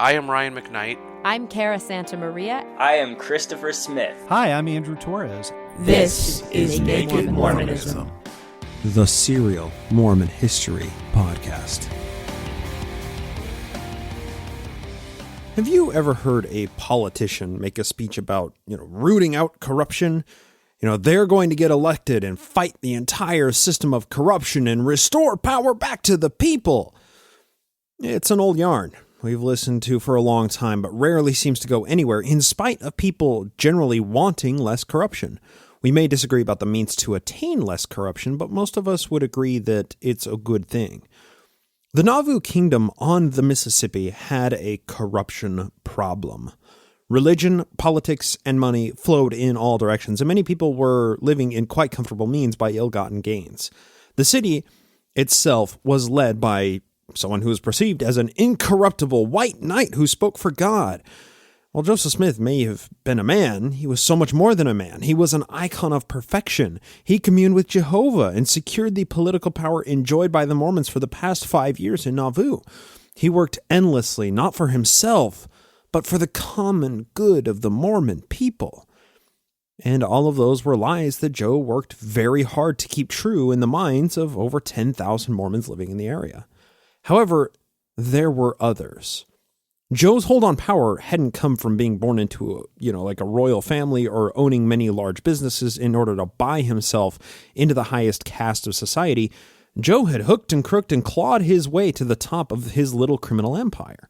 I am Ryan McKnight. I'm Cara Santamaria. I am Christopher Smith. Hi, I'm Andrew Torres. This is Naked Mormonism, the serial Mormon history podcast. Have you ever heard a politician make a speech about, rooting out corruption? They're going to get elected and fight the entire system of corruption and restore power back to the people. It's an old yarn we've listened to for a long time, but rarely seems to go anywhere in spite of people generally wanting less corruption. We may disagree about the means to attain less corruption, but most of us would agree that it's a good thing. The Nauvoo Kingdom on the Mississippi had a corruption problem. Religion, politics, and money flowed in all directions, and many people were living in quite comfortable means by ill-gotten gains. The city itself was led by someone who was perceived as an incorruptible white knight who spoke for God. While Joseph Smith may have been a man, he was so much more than a man. He was an icon of perfection. He communed with Jehovah and secured the political power enjoyed by the Mormons for the past 5 years in Nauvoo. He worked endlessly, not for himself, but for the common good of the Mormon people. And all of those were lies that Joe worked very hard to keep true in the minds of over 10,000 Mormons living in the area. However, there were others. Joe's hold on power hadn't come from being born into a royal family or owning many large businesses in order to buy himself into the highest caste of society. Joe had hooked and crooked and clawed his way to the top of his little criminal empire.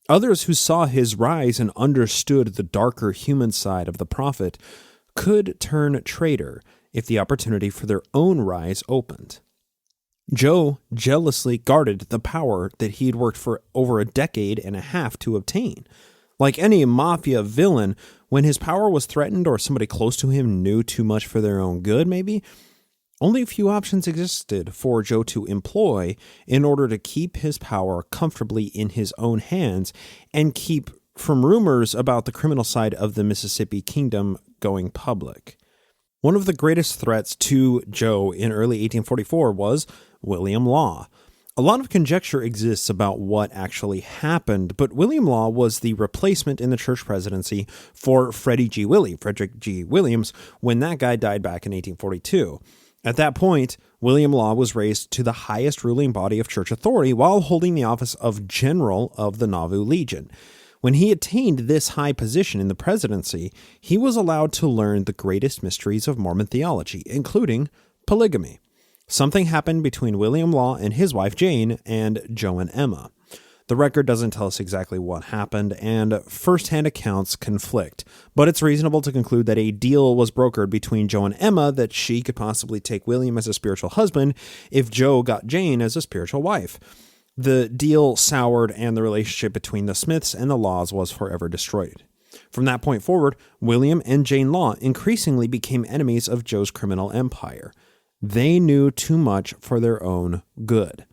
Others who saw his rise and understood the darker human side of the prophet could turn traitor if the opportunity for their own rise opened. Joe jealously guarded the power that he'd worked for over a decade and a half to obtain. Like any mafia villain, when his power was threatened or somebody close to him knew too much for their own good, maybe, only a few options existed for Joe to employ in order to keep his power comfortably in his own hands and keep from rumors about the criminal side of the Mississippi Kingdom going public. One of the greatest threats to Joe in early 1844 was William Law. A lot of conjecture exists about what actually happened, but William Law was the replacement in the church presidency for Frederick G. Williams when that guy died back in 1842. At that point, William Law was raised to the highest ruling body of church authority while holding the office of General of the Nauvoo Legion. When he attained this high position in the presidency, he was allowed to learn the greatest mysteries of Mormon theology, including polygamy. Something happened between William Law and his wife Jane and Joe and Emma. The record doesn't tell us exactly what happened, and first-hand accounts conflict, but it's reasonable to conclude that a deal was brokered between Joe and Emma that she could possibly take William as a spiritual husband if Joe got Jane as a spiritual wife. The deal soured, and the relationship between the Smiths and the Laws was forever destroyed. From that point forward, William and Jane Law increasingly became enemies of Joe's criminal empire. They knew too much for their own good.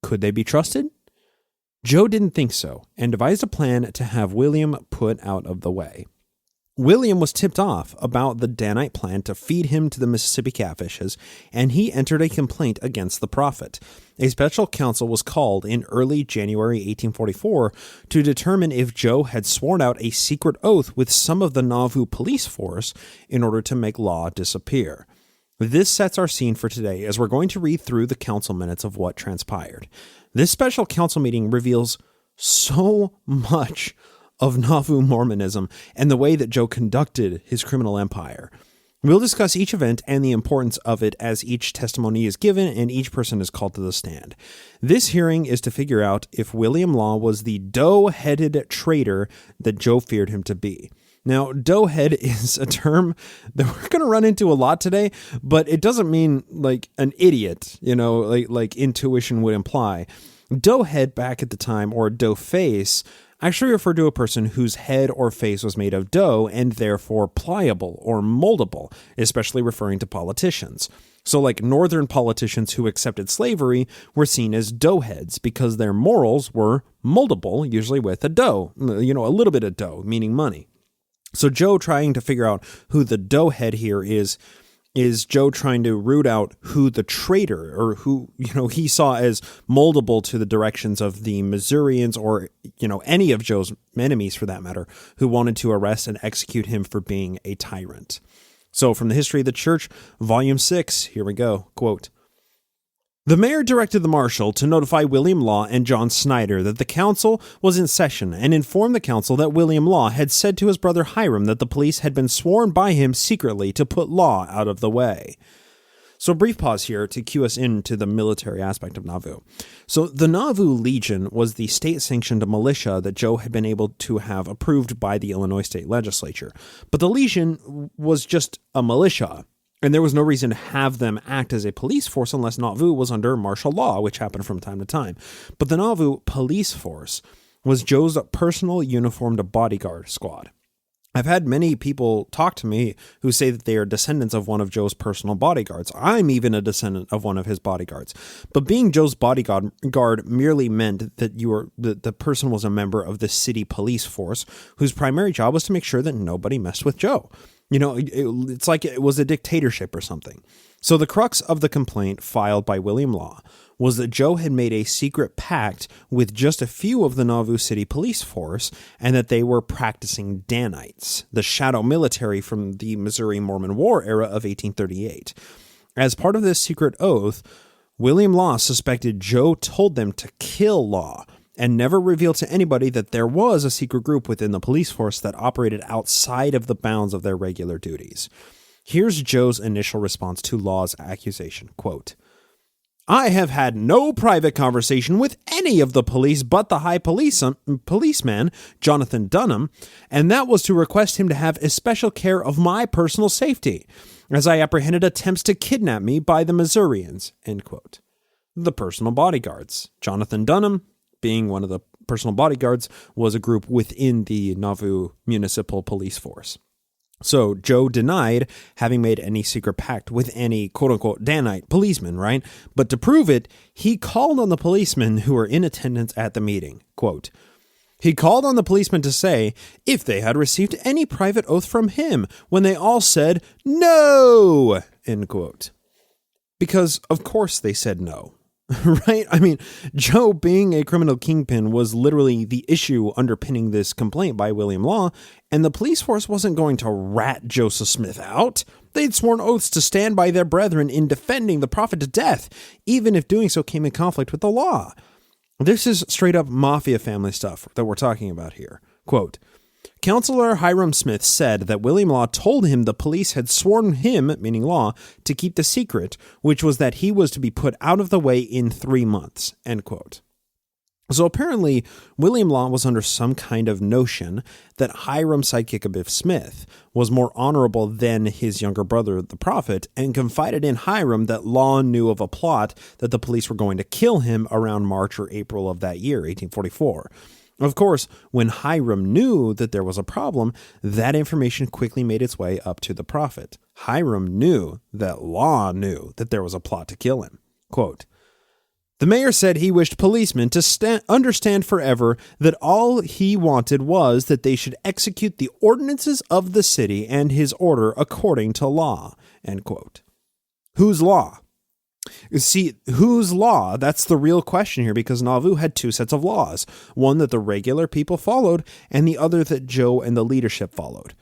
Could they be trusted? Joe didn't think so, and devised a plan to have William put out of the way. William was tipped off about the Danite plan to feed him to the Mississippi catfishes, and he entered a complaint against the prophet. A special council was called in early January 1844 to determine if Joe had sworn out a secret oath with some of the Nauvoo Police Force in order to make Law disappear. This sets our scene for today as we're going to read through the council minutes of what transpired. This special council meeting reveals so much of Nauvoo Mormonism and the way that Joe conducted his criminal empire. We'll discuss each event and the importance of it as each testimony is given and each person is called to the stand. This hearing is to figure out if William Law was the doe-headed traitor that Joe feared him to be. Now, doe-head is a term that we're going to run into a lot today, but it doesn't mean like an idiot, like intuition would imply. Doe-head back at the time, or doe-face, actually referred to a person whose head or face was made of dough and therefore pliable or moldable, especially referring to politicians. So like northern politicians who accepted slavery were seen as doughheads because their morals were moldable, usually with a dough, a little bit of dough, meaning money. So Joe, trying to figure out who the doughhead here is is Joe trying to root out who the traitor or who, he saw as moldable to the directions of the Missourians or, any of Joe's enemies for that matter, who wanted to arrest and execute him for being a tyrant. So from the History of the Church, Volume 6, here we go, quote, "The mayor directed the marshal to notify William Law and John Snyder that the council was in session and informed the council that William Law had said to his brother Hiram that the police had been sworn by him secretly to put Law out of the way." So a brief pause here to cue us into the military aspect of Nauvoo. So the Nauvoo Legion was the state-sanctioned militia that Joe had been able to have approved by the Illinois state legislature. But the Legion was just a militia, and there was no reason to have them act as a police force unless Nauvoo was under martial law, which happened from time to time. But the Nauvoo Police Force was Joe's personal uniformed bodyguard squad. I've had many people talk to me who say that they are descendants of one of Joe's personal bodyguards. I'm even a descendant of one of his bodyguards. But being Joe's bodyguard merely meant that the person was a member of the city police force, whose primary job was to make sure that nobody messed with Joe. It's like it was a dictatorship or something. So the crux of the complaint filed by William Law was that Joe had made a secret pact with just a few of the Nauvoo City Police Force and that they were practicing Danites, the shadow military from the Missouri Mormon War era of 1838. As part of this secret oath, William Law suspected Joe told them to kill Law and never revealed to anybody that there was a secret group within the police force that operated outside of the bounds of their regular duties. Here's Joe's initial response to Law's accusation, quote, "I have had no private conversation with any of the police but the high policeman, Jonathan Dunham, and that was to request him to have especial care of my personal safety, as I apprehended attempts to kidnap me by the Missourians," end quote. The personal bodyguards. Jonathan Dunham, being one of the personal bodyguards, was a group within the Nauvoo Municipal Police Force. So Joe denied having made any secret pact with any quote-unquote Danite policeman, right? But to prove it, he called on the policemen who were in attendance at the meeting. Quote, "He called on the policemen to say if they had received any private oath from him when they all said no," end quote. Because of course they said no. Right? I mean, Joe being a criminal kingpin was literally the issue underpinning this complaint by William Law, and the police force wasn't going to rat Joseph Smith out. They'd sworn oaths to stand by their brethren in defending the prophet to death, even if doing so came in conflict with the law. This is straight up mafia family stuff that we're talking about here. Quote, "Counselor Hiram Smith said that William Law told him the police had sworn him," meaning Law, "to keep the secret, which was that he was to be put out of the way in 3 months," end quote. So apparently, William Law was under some kind of notion that Hiram's sidekick Abiff Smith was more honorable than his younger brother, the prophet, and confided in Hiram that Law knew of a plot that the police were going to kill him around March or April of that year, 1844. Of course, when Hiram knew that there was a problem, that information quickly made its way up to the prophet. Hiram knew that Law knew that there was a plot to kill him. Quote, "The mayor said he wished policemen to understand forever that all he wanted was that they should execute the ordinances of the city and his order according to law," end quote. Whose law? See, whose law? That's the real question here, because Nauvoo had 2 sets of laws, one that the regular people followed and the other that Joe and the leadership followed.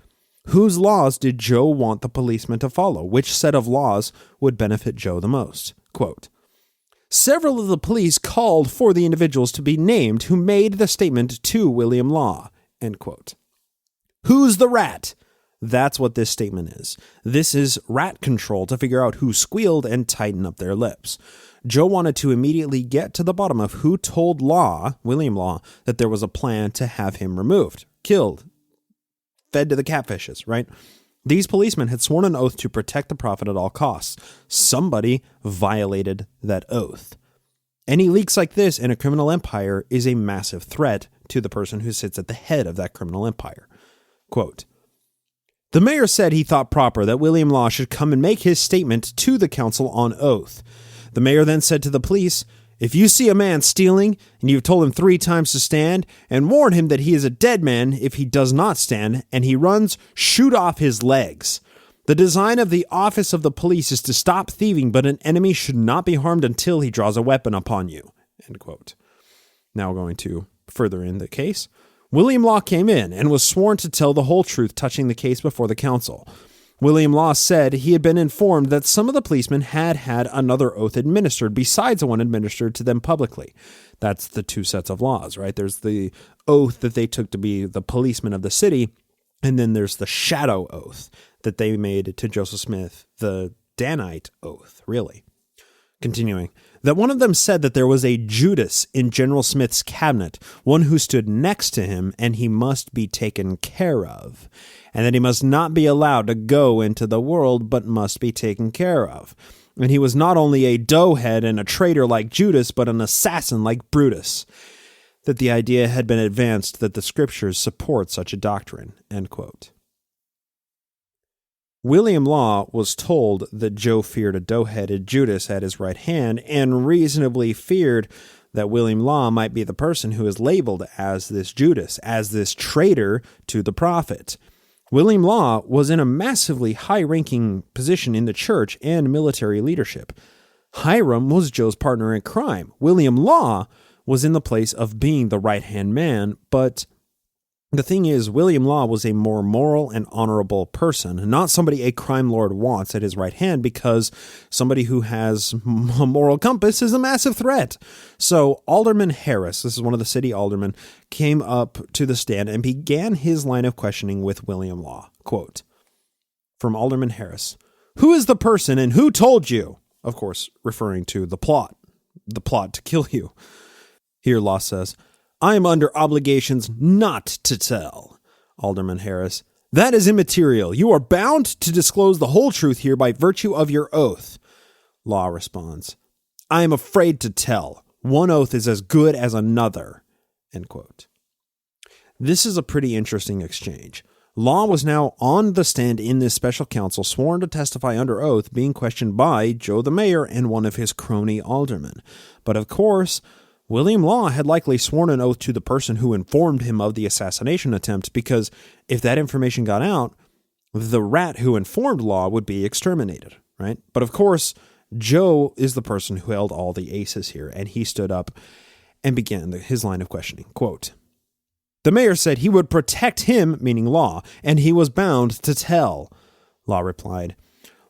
Whose laws did Joe want the policemen to follow? Which set of laws would benefit Joe the most? Quote, "Several of the police called for the individuals to be named who made the statement to William Law," end quote. Who's the rat? That's what this statement is. This is rat control to figure out who squealed and tighten up their lips. Joe wanted to immediately get to the bottom of who told Law, William Law, that there was a plan to have him removed, killed, fed to the catfishes, right? These policemen had sworn an oath to protect the prophet at all costs. Somebody violated that oath. Any leaks like this in a criminal empire is a massive threat to the person who sits at the head of that criminal empire. Quote, "The mayor said he thought proper that William Law should come and make his statement to the council on oath. The mayor then said to the police, 'If you see a man stealing, and you've told him 3 times to stand, and warn him that he is a dead man if he does not stand, and he runs, shoot off his legs.' The design of the office of the police is to stop thieving, but an enemy should not be harmed until he draws a weapon upon you." End quote. Now going to further in the case. William Law came in and was sworn to tell the whole truth touching the case before the council. William Law said he had been informed that some of the policemen had had another oath administered besides the one administered to them publicly. That's the two sets of laws, right? There's the oath that they took to be the policemen of the city, and then there's the shadow oath that they made to Joseph Smith, the Danite oath, really. Continuing, that one of them said that there was a Judas in General Smith's cabinet, one who stood next to him, and he must be taken care of, and that he must not be allowed to go into the world, but must be taken care of. And he was not only a doughhead and a traitor like Judas, but an assassin like Brutus. That the idea had been advanced that the scriptures support such a doctrine. End quote. William Law was told that Joe feared a dough-headed Judas at his right hand and reasonably feared that William Law might be the person who is labeled as this Judas, as this traitor to the prophet. William Law was in a massively high-ranking position in the church and military leadership. Hiram was Joe's partner in crime. William Law was in the place of being the right-hand man, but the thing is, William Law was a more moral and honorable person, not somebody a crime lord wants at his right hand, because somebody who has a moral compass is a massive threat. So Alderman Harris, this is one of the city aldermen, came up to the stand and began his line of questioning with William Law. Quote, from Alderman Harris, "Who is the person and who told you?" Of course, referring to the plot to kill you. Here Law says, "I am under obligations not to tell." Alderman Harris, "That is immaterial. You are bound to disclose the whole truth here by virtue of your oath." Law responds, "I am afraid to tell. One oath is as good as another." End quote. This is a pretty interesting exchange. Law was now on the stand in this special council, sworn to testify under oath, being questioned by Joe the mayor and one of his crony aldermen. But of course, William Law had likely sworn an oath to the person who informed him of the assassination attempt, because if that information got out, the rat who informed Law would be exterminated, right? But of course, Joe is the person who held all the aces here, and he stood up and began his line of questioning. Quote, "The mayor said he would protect him," meaning Law, "and he was bound to tell." Law replied,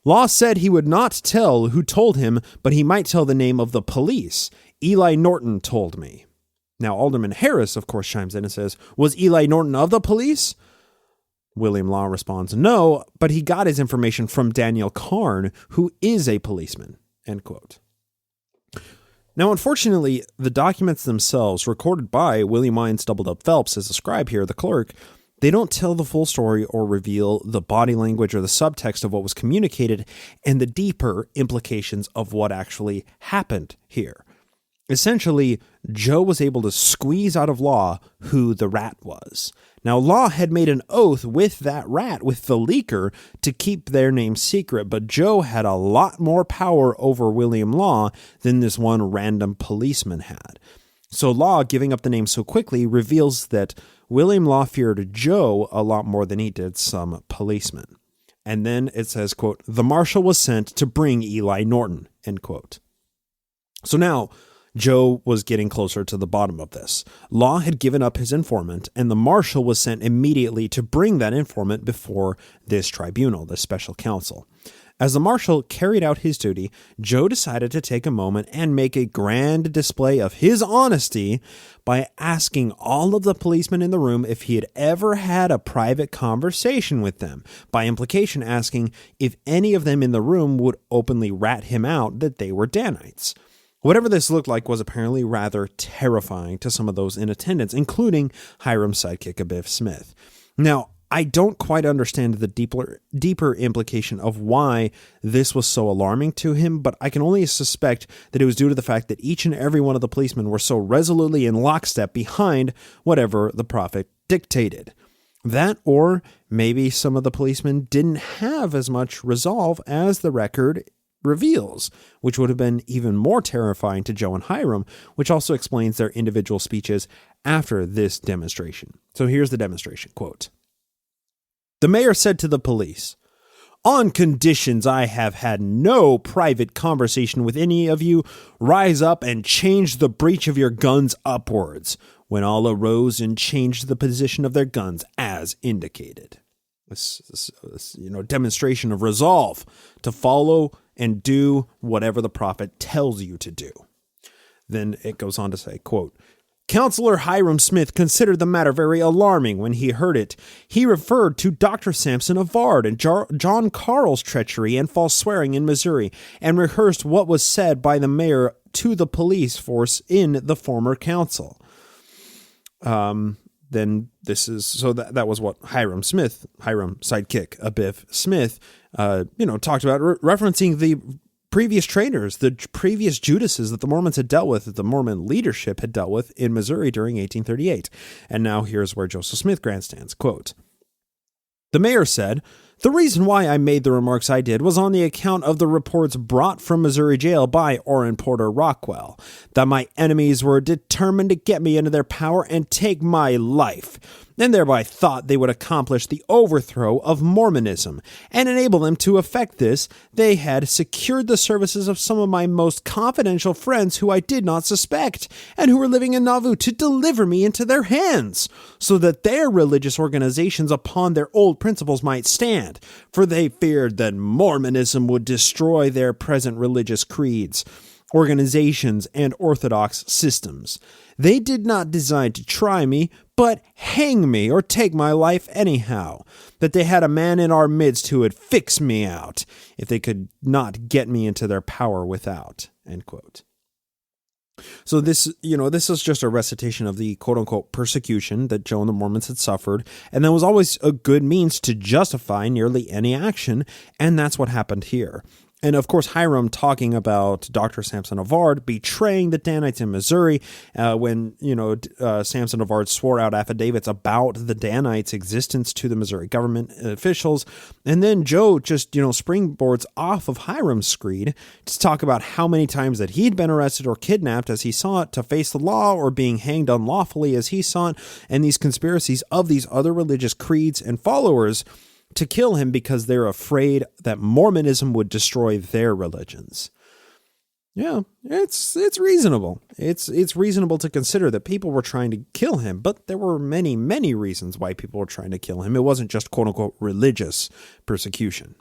"Law said he would not tell who told him, but he might tell the name of the police. Eli Norton told me." Now, Alderman Harris, of course, chimes in and says, "Was Eli Norton of the police?" William Law responds, "No, but he got his information from Daniel Carn, who is a policeman." End quote. Now, unfortunately, the documents themselves, recorded by William Wines Doubled Up Phelps as a scribe here, the clerk, they don't tell the full story or reveal the body language or the subtext of what was communicated and the deeper implications of what actually happened here. Essentially, Joe was able to squeeze out of Law who the rat was. Now, Law had made an oath with that rat, with the leaker, to keep their name secret, but Joe had a lot more power over William Law than this one random policeman had. So Law giving up the name so quickly reveals that William Law feared Joe a lot more than he did some policemen. And then it says, quote, "The marshal was sent to bring Eli Norton," end quote. So now, Joe was getting closer to the bottom of this. Law had given up his informant, and the marshal was sent immediately to bring that informant before this tribunal, this special council. As the marshal carried out his duty, Joe decided to take a moment and make a grand display of his honesty by asking all of the policemen in the room if he had ever had a private conversation with them, by implication asking if any of them in the room would openly rat him out that they were Danites. Whatever this looked like was apparently rather terrifying to some of those in attendance, including Hiram's sidekick, Abiff Smith. Now, I don't quite understand the deeper implication of why this was so alarming to him, but I can only suspect that it was due to the fact that each and every one of the policemen were so resolutely in lockstep behind whatever the prophet dictated. That, or maybe some of the policemen didn't have as much resolve as the record reveals, which would have been even more terrifying to Joe and Hiram, which also explains their individual speeches after this demonstration. So here's the demonstration, quote, "The mayor said to the police, On conditions I have had no private conversation with any of you, rise up and change the breech of your guns upwards. When all arose and changed the position of their guns as indicated. This demonstration of resolve to follow and do whatever the prophet tells you to do. Then it goes on to say, quote, Counselor Hiram Smith considered the matter very alarming when he heard it. He referred to Dr. Sampson of Vard and John Carl's treachery and false swearing in Missouri, and rehearsed what was said by the mayor to the police force in the former council. Then this is, so that was what Hiram sidekick, Abiff Smith, talked about, referencing the previous traitors, the previous Judases that the Mormons had dealt with, that the Mormon leadership had dealt with in Missouri during 1838. And now here's where Joseph Smith grandstands, quote, The mayor said, The reason why I made the remarks I did was on the account of the reports brought from Missouri jail by Orrin Porter Rockwell, that my enemies were determined to get me into their power and take my life, and thereby thought they would accomplish the overthrow of Mormonism, and enable them to effect this. They had secured the services of some of my most confidential friends who I did not suspect, and who were living in Nauvoo, to deliver me into their hands, so that their religious organizations upon their old principles might stand, for they feared that Mormonism would destroy their present religious creeds, organizations, and orthodox systems. They did not design to try me, but hang me or take my life anyhow, that they had a man in our midst who would fix me out, if they could not get me into their power without, end quote. So this is just a recitation of the quote-unquote persecution that Joe and the Mormons had suffered, and that was always a good means to justify nearly any action, and that's what happened here. And of course, Hiram talking about Dr. Sampson of Vard betraying the Danites in Missouri when, Sampson of Vard swore out affidavits about the Danites' existence to the Missouri government officials. And then Joe just, springboards off of Hiram's screed to talk about how many times that he'd been arrested or kidnapped as he saw it to face the law, or being hanged unlawfully as he saw it, and these conspiracies of these other religious creeds and followers to kill him because they're afraid that Mormonism would destroy their religions. Yeah, it's reasonable. It's reasonable to consider that people were trying to kill him, but there were many, many reasons why people were trying to kill him. It wasn't just quote-unquote religious persecution.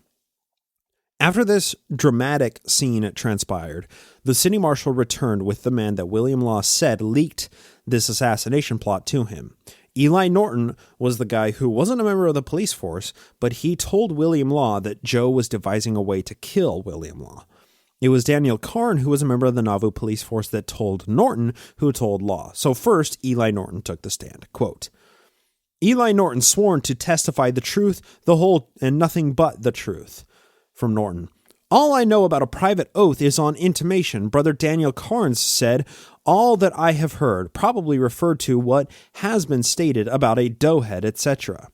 After this dramatic scene transpired, the city marshal returned with the man that William Law said leaked this assassination plot to him. Eli Norton was the guy who wasn't a member of the police force, but he told William Law that Joe was devising a way to kill William Law. It was Daniel Carn, who was a member of the Nauvoo Police Force, that told Norton, who told Law. So first, Eli Norton took the stand. Quote, Eli Norton sworn to testify the truth, the whole, and nothing but the truth. From Norton, all I know about a private oath is on intimation. Brother Daniel Carnes said, all that I have heard probably referred to what has been stated about a doughhead, etc.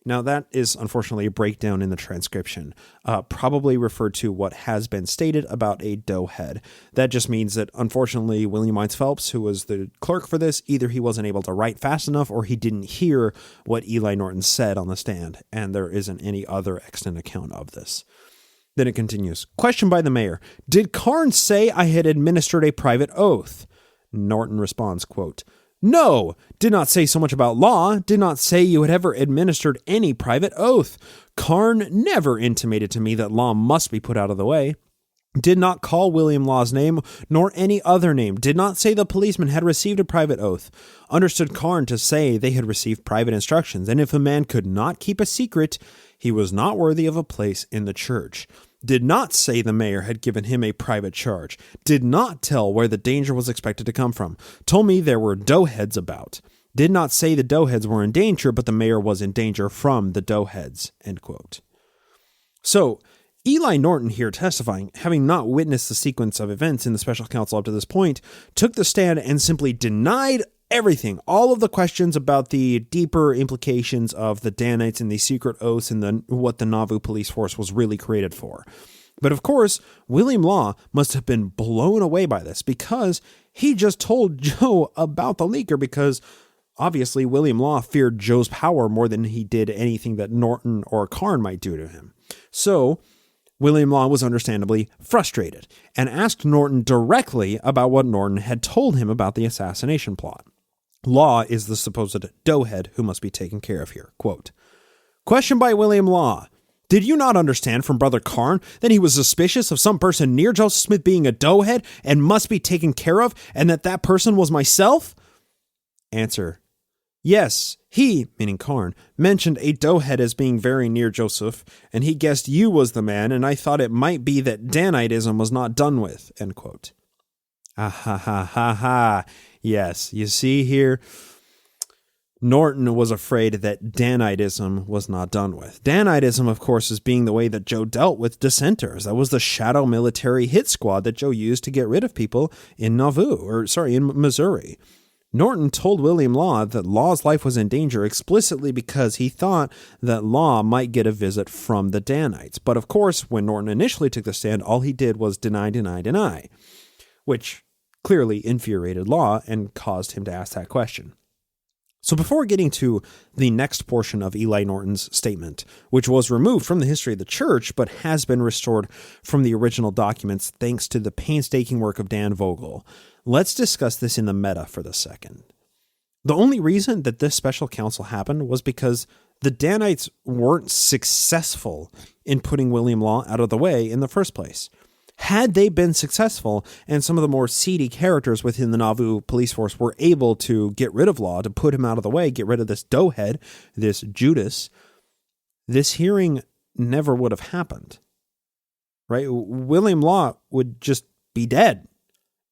Now that is unfortunately a breakdown in the transcription. Probably referred to what has been stated about a doughhead. That just means that unfortunately William Mines Phelps, who was the clerk for this, either he wasn't able to write fast enough or he didn't hear what Eli Norton said on the stand, and there isn't any other extant account of this. Then it continues. Question by the mayor. Did Carnes say I had administered a private oath? Norton responds, quote, No, did not say so much about law, did not say you had ever administered any private oath. Carn never intimated to me that law must be put out of the way. Did not call William Law's name, nor any other name. Did not say the policeman had received a private oath. Understood Carn to say they had received private instructions, and if a man could not keep a secret, he was not worthy of a place in the church. Did not say the mayor had given him a private charge. Did not tell where the danger was expected to come from. Told me there were doughheads about. Did not say the doughheads were in danger, but the mayor was in danger from the doughheads. End quote. So, Eli Norton here testifying, having not witnessed the sequence of events in the special counsel up to this point, took the stand and simply denied everything, all of the questions about the deeper implications of the Danites and the secret oaths and what the Nauvoo Police Force was really created for. But of course, William Law must have been blown away by this because he just told Joe about the leaker, because obviously William Law feared Joe's power more than he did anything that Norton or Carn might do to him. So William Law was understandably frustrated and asked Norton directly about what Norton had told him about the assassination plot. Law is the supposed doughhead who must be taken care of here. Quote, question by William Law. Did you not understand from Brother Carn that he was suspicious of some person near Joseph Smith being a doughhead and must be taken care of, and that person was myself? Answer. Yes, he, meaning Carn, mentioned a doughhead as being very near Joseph, and he guessed you was the man, and I thought it might be that Daniteism was not done with. End quote. Ah ha ha ha ha. Yes, you see here, Norton was afraid that Daniteism was not done with. Daniteism, of course, is being the way that Joe dealt with dissenters. That was the shadow military hit squad that Joe used to get rid of people in in Missouri. Norton told William Law that Law's life was in danger explicitly because he thought that Law might get a visit from the Danites. But of course, when Norton initially took the stand, all he did was deny, which clearly infuriated Law and caused him to ask that question. So before getting to the next portion of Eli Norton's statement, which was removed from the history of the church but has been restored from the original documents thanks to the painstaking work of Dan Vogel, let's discuss this in the meta for the second. The only reason that this special council happened was because the Danites weren't successful in putting William Law out of the way in the first place. Had they been successful, and some of the more seedy characters within the Nauvoo Police Force were able to get rid of Law, to put him out of the way, get rid of this doughhead, this Judas, this hearing never would have happened, right? William Law would just be dead,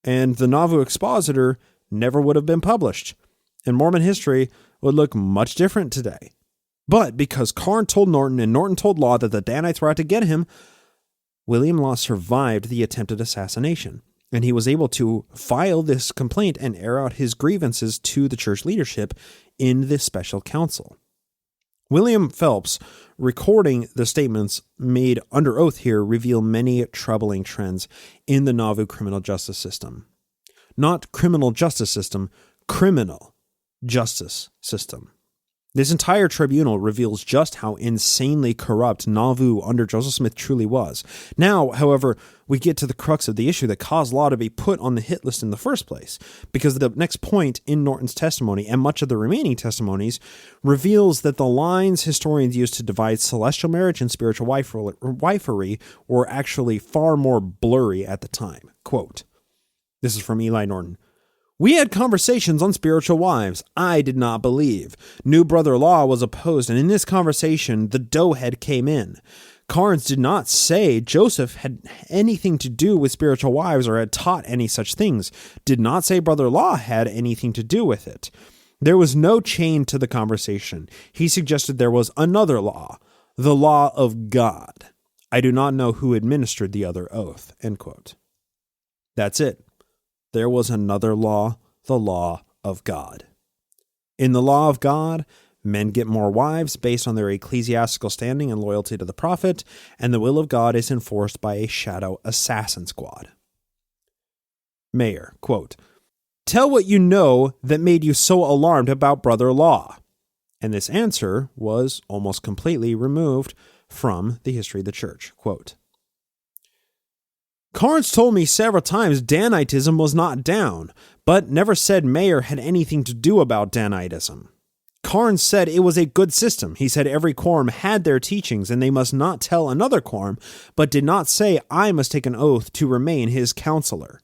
and the Nauvoo Expositor never would have been published, and Mormon history would look much different today. But because Carn told Norton and Norton told Law that the Danites were out to get him, William Law survived the attempted assassination, and he was able to file this complaint and air out his grievances to the church leadership in this special council. William Phelps, recording the statements made under oath here, reveal many troubling trends in the Nauvoo criminal justice system. Not criminal justice system, criminal justice system. This entire tribunal reveals just how insanely corrupt Nauvoo under Joseph Smith truly was. Now, however, we get to the crux of the issue that caused Law to be put on the hit list in the first place, because the next point in Norton's testimony, and much of the remaining testimonies, reveals that the lines historians used to divide celestial marriage and spiritual wifery were actually far more blurry at the time. Quote, this is from Eli Norton. We had conversations on spiritual wives. I did not believe. New Brother Law was opposed, and in this conversation, the doughhead came in. Carnes did not say Joseph had anything to do with spiritual wives or had taught any such things. Did not say Brother Law had anything to do with it. There was no chain to the conversation. He suggested there was another law, the law of God. I do not know who administered the other oath. End quote. That's it. There was another law, the law of God. In the law of God, men get more wives based on their ecclesiastical standing and loyalty to the prophet, and the will of God is enforced by a shadow assassin squad. Mayor, quote, tell what you know that made you so alarmed about Brother Law. And this answer was almost completely removed from the history of the church. Quote, Carnes told me several times Daniteism was not down, but never said Mayer had anything to do about Daniteism. Carnes said it was a good system. He said every quorum had their teachings and they must not tell another quorum, but did not say I must take an oath to remain his counselor.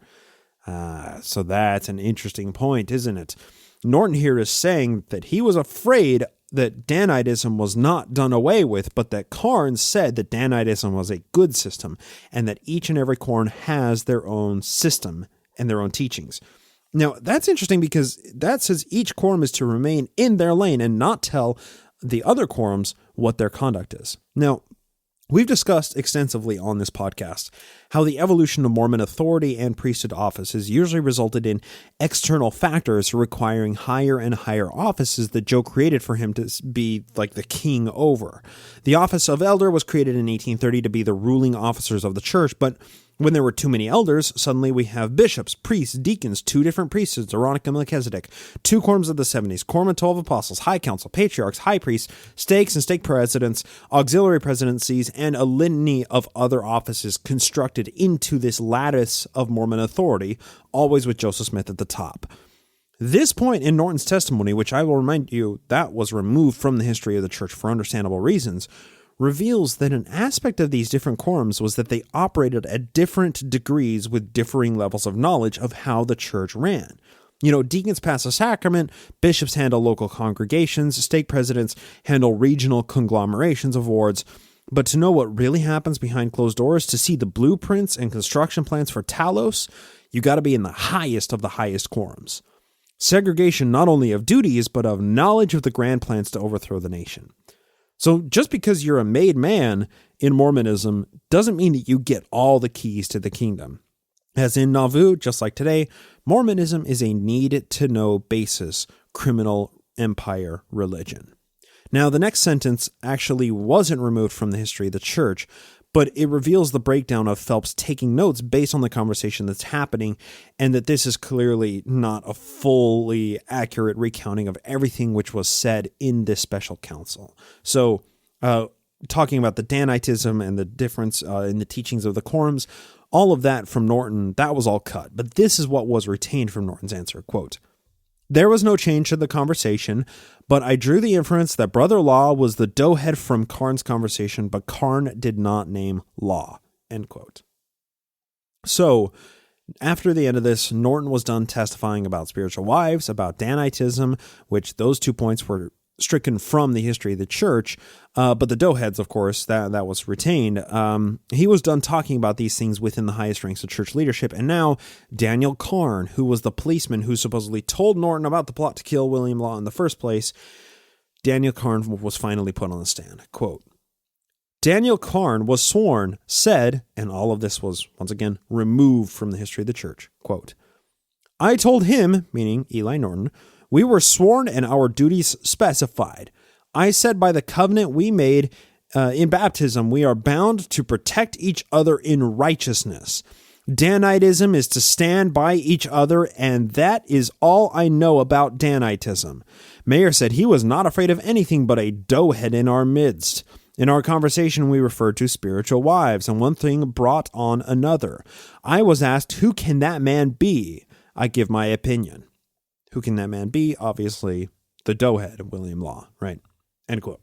So that's an interesting point, isn't it? Norton here is saying that he was afraid that Daniteism was not done away with, but that Carnes said that Daniteism was a good system and that each and every quorum has their own system and their own teachings. Now, that's interesting because that says each quorum is to remain in their lane and not tell the other quorums what their conduct is. Now, we've discussed extensively on this podcast how the evolution of Mormon authority and priesthood office has usually resulted in external factors requiring higher and higher offices that Joe created for him to be like the king over. The office of elder was created in 1830 to be the ruling officers of the church, but When there were too many elders, suddenly we have bishops, priests, deacons, 2 different priesthoods, Aaronic and Melchizedek, 2 quorums of the 70s, quorum of 12 apostles, high council, patriarchs, high priests, stakes and stake presidents, auxiliary presidencies, and a litany of other offices constructed into this lattice of Mormon authority, always with Joseph Smith at the top. This point in Norton's testimony, which I will remind you that was removed from the history of the church for understandable reasons, reveals that an aspect of these different quorums was that they operated at different degrees with differing levels of knowledge of how the church ran. Deacons pass a sacrament, bishops handle local congregations, stake presidents handle regional conglomerations of wards. But to know what really happens behind closed doors, to see the blueprints and construction plans for Talos, you got to be in the highest of the highest quorums. Segregation not only of duties, but of knowledge of the grand plans to overthrow the nation. So just because you're a made man in Mormonism doesn't mean that you get all the keys to the kingdom. As in Nauvoo, just like today, Mormonism is a need-to-know basis criminal empire religion. Now, the next sentence actually wasn't removed from the history of the church, but it reveals the breakdown of Phelps taking notes based on the conversation that's happening, and that this is clearly not a fully accurate recounting of everything which was said in this special council. So, talking about the Daniteism and the difference in the teachings of the quorums, all of that from Norton, that was all cut. But this is what was retained from Norton's answer, quote, "There was no change to the conversation, but I drew the inference that Brother Law was the doughhead from Karn's conversation, but Karn did not name Law," end quote. So, after the end of this, Norton was done testifying about spiritual wives, about Daniteism, which those 2 points were stricken from the history of the church, but the doughheads, of course, that was retained. He was done talking about these things within the highest ranks of church leadership, and now Daniel Karn, who was the policeman who supposedly told Norton about the plot to kill William Law in the first place, Daniel Karn was finally put on the stand. Quote, "Daniel Karn was sworn, said," and all of this was, once again, removed from the history of the church, quote, "I told him," meaning Eli Norton, "we were sworn and our duties specified. I said by the covenant we made in baptism, we are bound to protect each other in righteousness. Daniteism is to stand by each other, and that is all I know about Daniteism." Mayer said he was not afraid of anything but a doughhead in our midst. In our conversation, we referred to spiritual wives, and one thing brought on another. I was asked, "Who can that man be?" I give my opinion. Who can that man be? Obviously, the doughhead of William Law, right? End quote.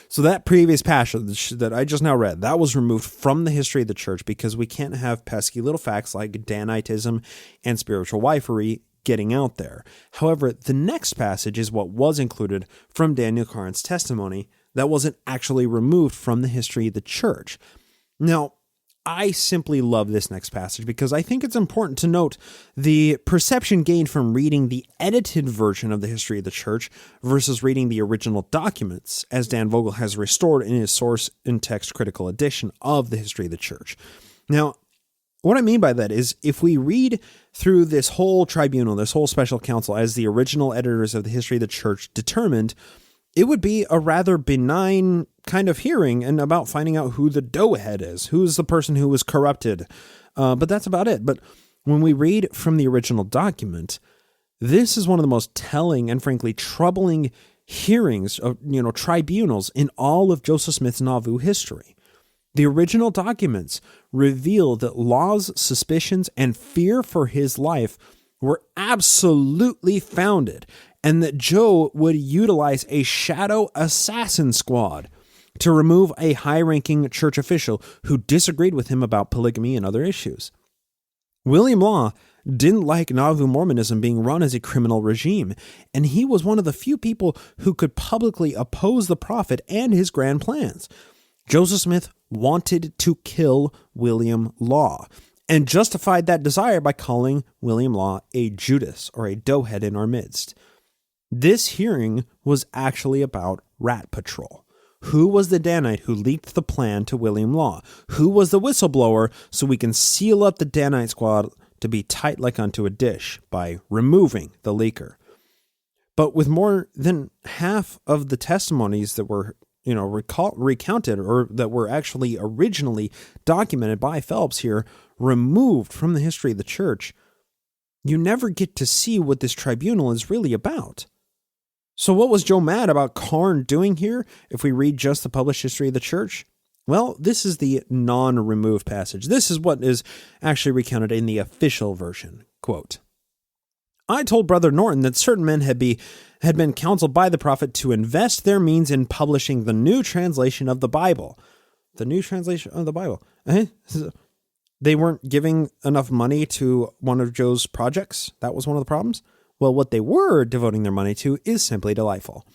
So that previous passage that I just now read, that was removed from the history of the church because we can't have pesky little facts like Daniteism and spiritual wifery getting out there. However, the next passage is what was included from Daniel Karn's testimony that wasn't actually removed from the history of the church. Now, I simply love this next passage because I think it's important to note the perception gained from reading the edited version of the history of the church versus reading the original documents, as Dan Vogel has restored in his source and text critical edition of the history of the church. Now, what I mean by that is if we read through this whole tribunal, this whole special council, as the original editors of the history of the church determined, it would be a rather benign kind of hearing and about finding out who the doughhead is, who's the person who was corrupted. But that's about it. But when we read from the original document, this is one of the most telling and frankly troubling hearings of, tribunals in all of Joseph Smith's Nauvoo history. The original documents reveal that Law's suspicions and fear for his life were absolutely founded, and that Joe would utilize a shadow assassin squad to remove a high-ranking church official who disagreed with him about polygamy and other issues. William Law didn't like Nauvoo Mormonism being run as a criminal regime, and he was one of the few people who could publicly oppose the prophet and his grand plans. Joseph Smith wanted to kill William Law, and justified that desire by calling William Law a Judas, or a doughhead in our midst. This hearing was actually about Rat Patrol. Who was the Danite who leaked the plan to William Law? Who was the whistleblower so we can seal up the Danite squad to be tight like unto a dish by removing the leaker? But with more than half of the testimonies that were recounted or that were actually originally documented by Phelps here, removed from the history of the church, you never get to see what this tribunal is really about. So what was Joe mad about Carn doing here if we read just the published history of the church? Well, this is the non-removed passage. This is what is actually recounted in the official version. Quote, I told Brother Norton that certain men had been counseled by the prophet to invest their means in publishing the new translation of the Bible. The new translation of the Bible. They weren't giving enough money to one of Joe's projects. That was one of the problems. Well, what they were devoting their money to is simply delightful.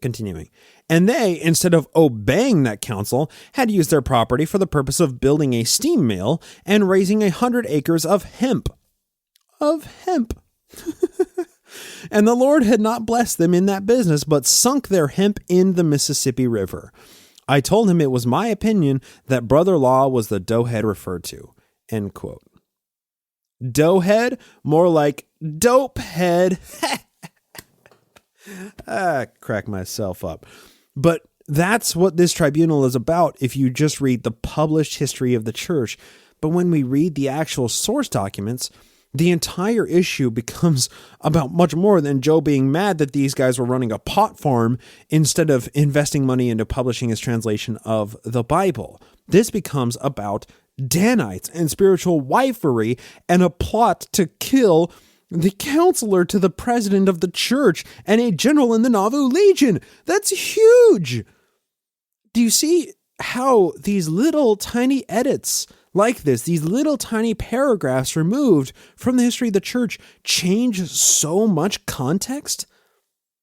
Continuing. And they, instead of obeying that counsel, had used their property for the purpose of building a steam mill and raising 100 acres of hemp. And the Lord had not blessed them in that business, but sunk their hemp in the Mississippi River. I told him it was my opinion that Brother Law was the doughhead referred to. End quote. Doughhead? More like dopehead. Crack myself up. But that's what this tribunal is about if you just read the published history of the church. But when we read the actual source documents, the entire issue becomes about much more than Joe being mad that these guys were running a pot farm instead of investing money into publishing his translation of the Bible. This becomes about Danites and spiritual wifery and a plot to kill the counselor to the president of the church and a general in the Nauvoo Legion. That's huge. Do you see how these little tiny edits like this, these little tiny paragraphs removed from the history of the church, change so much context?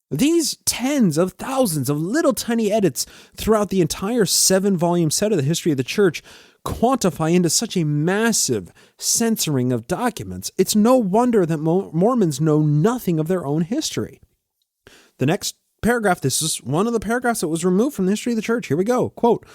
These tens of thousands of little tiny edits throughout the entire 7-volume set of the history of the church quantify into such a massive censoring of documents. It's no wonder that Mormons know nothing of their own history. The next paragraph, this is one of the paragraphs that was removed from the history of the church. Here we go. Quote,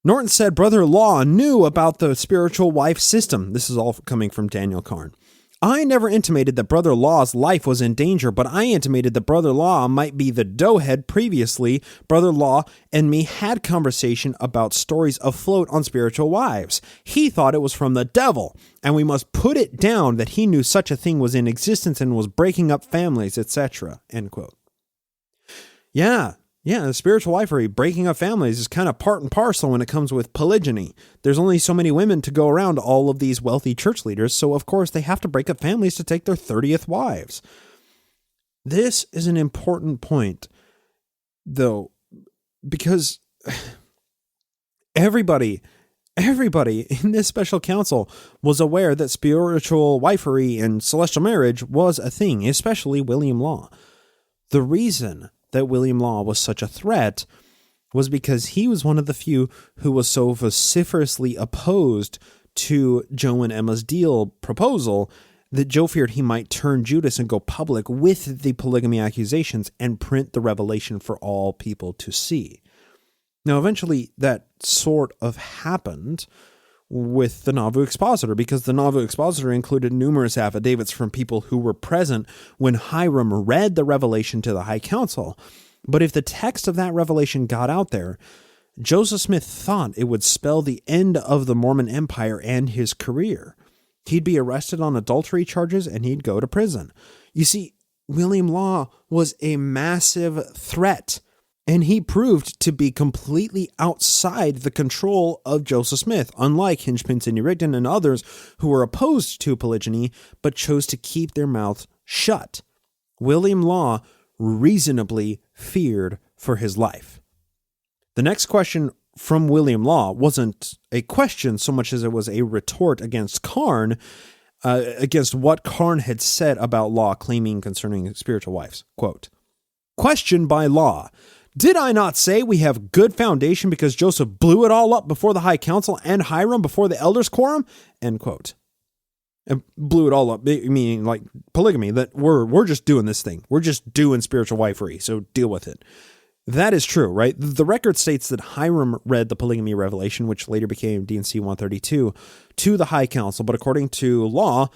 Norton said Brother Law knew about the spiritual wife system. This is all coming from Daniel Carn. I never intimated that Brother Law's life was in danger, but I intimated that Brother Law might be the doughhead previously. Brother Law and me had conversation about stories afloat on spiritual wives. He thought it was from the devil, and we must put it down that he knew such a thing was in existence and was breaking up families, etc. End quote. Yeah, the spiritual wifery, breaking up families, is kind of part and parcel when it comes with polygyny. There's only so many women to go around all of these wealthy church leaders, so of course they have to break up families to take their 30th wives. This is an important point, though, because everybody in this special council was aware that spiritual wifery and celestial marriage was a thing, especially William Law. The reason that William Law was such a threat was because he was one of the few who was so vociferously opposed to Joe and Emma's deal proposal that Joe feared he might turn Judas and go public with the polygamy accusations and print the revelation for all people to see. Now, eventually that sort of happened with the Nauvoo Expositor, because the Nauvoo Expositor included numerous affidavits from people who were present when Hiram read the revelation to the High Council. But if the text of that revelation got out there, Joseph Smith thought it would spell the end of the Mormon Empire and his career. He'd be arrested on adultery charges and he'd go to prison. You see, William Law was a massive threat, and he proved to be completely outside the control of Joseph Smith, unlike Hinchman, Sidney Rigdon, and others who were opposed to polygyny but chose to keep their mouths shut. William Law reasonably feared for his life. The next question from William Law wasn't a question so much as it was a retort against Carn, against what Carn had said about Law claiming concerning spiritual wives. Quote, question by Law. Did I not say we have good foundation because Joseph blew it all up before the High Council and Hiram before the elders' quorum? End quote. And blew it all up, meaning like polygamy, that we're just doing this thing. We're just doing spiritual wifery, so deal with it. That is true, right? The record states that Hiram read the polygamy revelation, which later became D&C 132, to the High Council, but according to Law,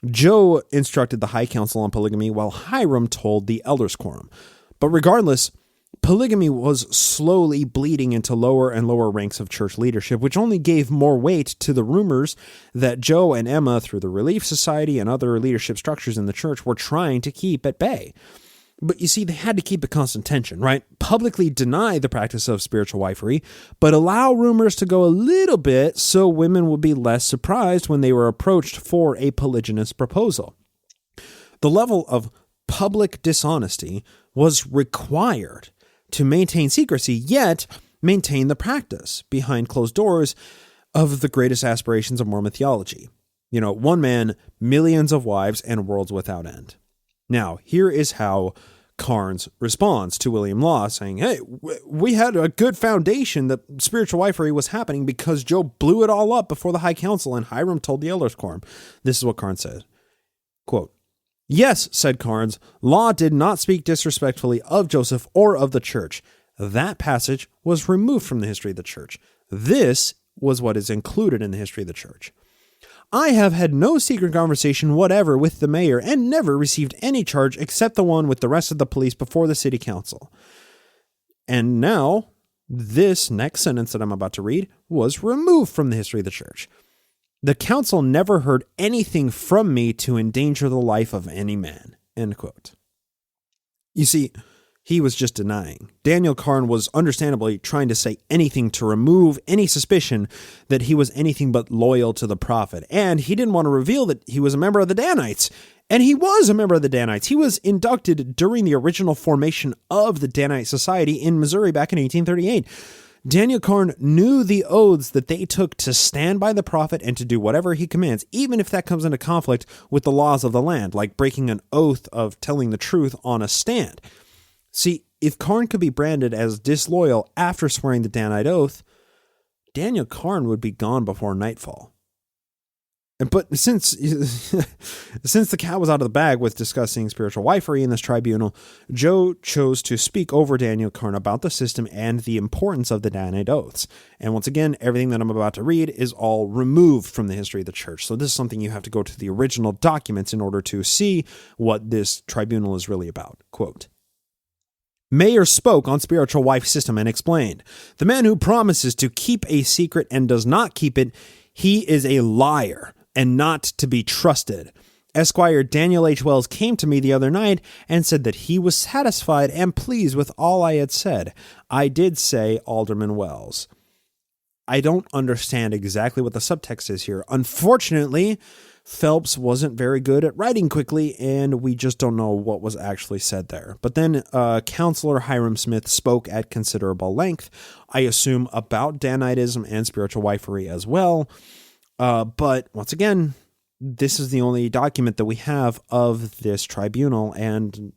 Joe instructed the High Council on polygamy while Hiram told the elders' quorum. But regardless, polygamy was slowly bleeding into lower and lower ranks of church leadership, which only gave more weight to the rumors that Joe and Emma, through the Relief Society and other leadership structures in the church, were trying to keep at bay. But you see, they had to keep a constant tension, right? Publicly deny the practice of spiritual wifery, but allow rumors to go a little bit so women would be less surprised when they were approached for a polygynous proposal. The level of public dishonesty was required to maintain secrecy, yet maintain the practice behind closed doors of the greatest aspirations of Mormon theology. One man, millions of wives, and worlds without end. Now, here is how Carnes responds to William Law, saying, hey, we had a good foundation that spiritual wifery was happening because Joe blew it all up before the High Council and Hiram told the elders quorum. This is what Carnes said. Quote, yes, said Carnes, Law did not speak disrespectfully of Joseph or of the church. That passage was removed from the history of the church. This was what is included in the history of the church. I have had no secret conversation whatever with the mayor and never received any charge except the one with the rest of the police before the city council. And now, this next sentence that I'm about to read was removed from the history of the church. The council never heard anything from me to endanger the life of any man. End quote. You see, he was just denying. Daniel Carn was understandably trying to say anything to remove any suspicion that he was anything but loyal to the prophet. And he didn't want to reveal that he was a member of the Danites. And he was a member of the Danites. He was inducted during the original formation of the Danite Society in Missouri back in 1838. Daniel Carn knew the oaths that they took to stand by the prophet and to do whatever he commands, even if that comes into conflict with the laws of the land, like breaking an oath of telling the truth on a stand. See, if Carn could be branded as disloyal after swearing the Danite oath, Daniel Carn would be gone before nightfall. But since the cat was out of the bag with discussing spiritual wifery in this tribunal, Joe chose to speak over Daniel Carn about the system and the importance of the Danite oaths. And once again, everything that I'm about to read is all removed from the history of the church. So this is something you have to go to the original documents in order to see what this tribunal is really about. Quote, Mayor spoke on spiritual wife system and explained, the man who promises to keep a secret and does not keep it, he is a liar and not to be trusted. Esquire Daniel H. Wells came to me the other night and said that he was satisfied and pleased with all I had said. I did say Alderman Wells. I don't understand exactly what the subtext is here. Unfortunately, Phelps wasn't very good at writing quickly, and we just don't know what was actually said there. But then Counselor Hiram Smith spoke at considerable length, I assume about Daniteism and spiritual wifery as well. But once again, this is the only document that we have of this tribunal, and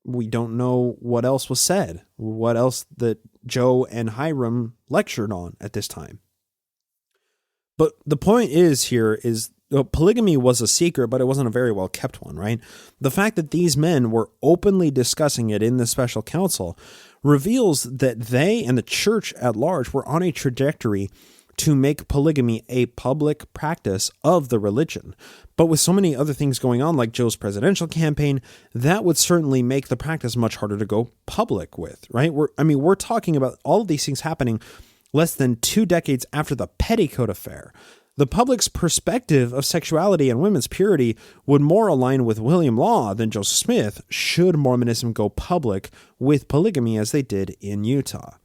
we don't know what else was said, what else that Joe and Hiram lectured on at this time. But the point is polygamy was a secret, but it wasn't a very well kept one, right? The fact that these men were openly discussing it in the special council reveals that they and the church at large were on a trajectory to make polygamy a public practice of the religion. But with so many other things going on, like Joe's presidential campaign, that would certainly make the practice much harder to go public with, right? We're talking about all of these things happening less than 2 decades after the Petticoat affair. The public's perspective of sexuality and women's purity would more align with William Law than Joseph Smith should Mormonism go public with polygamy as they did in Utah.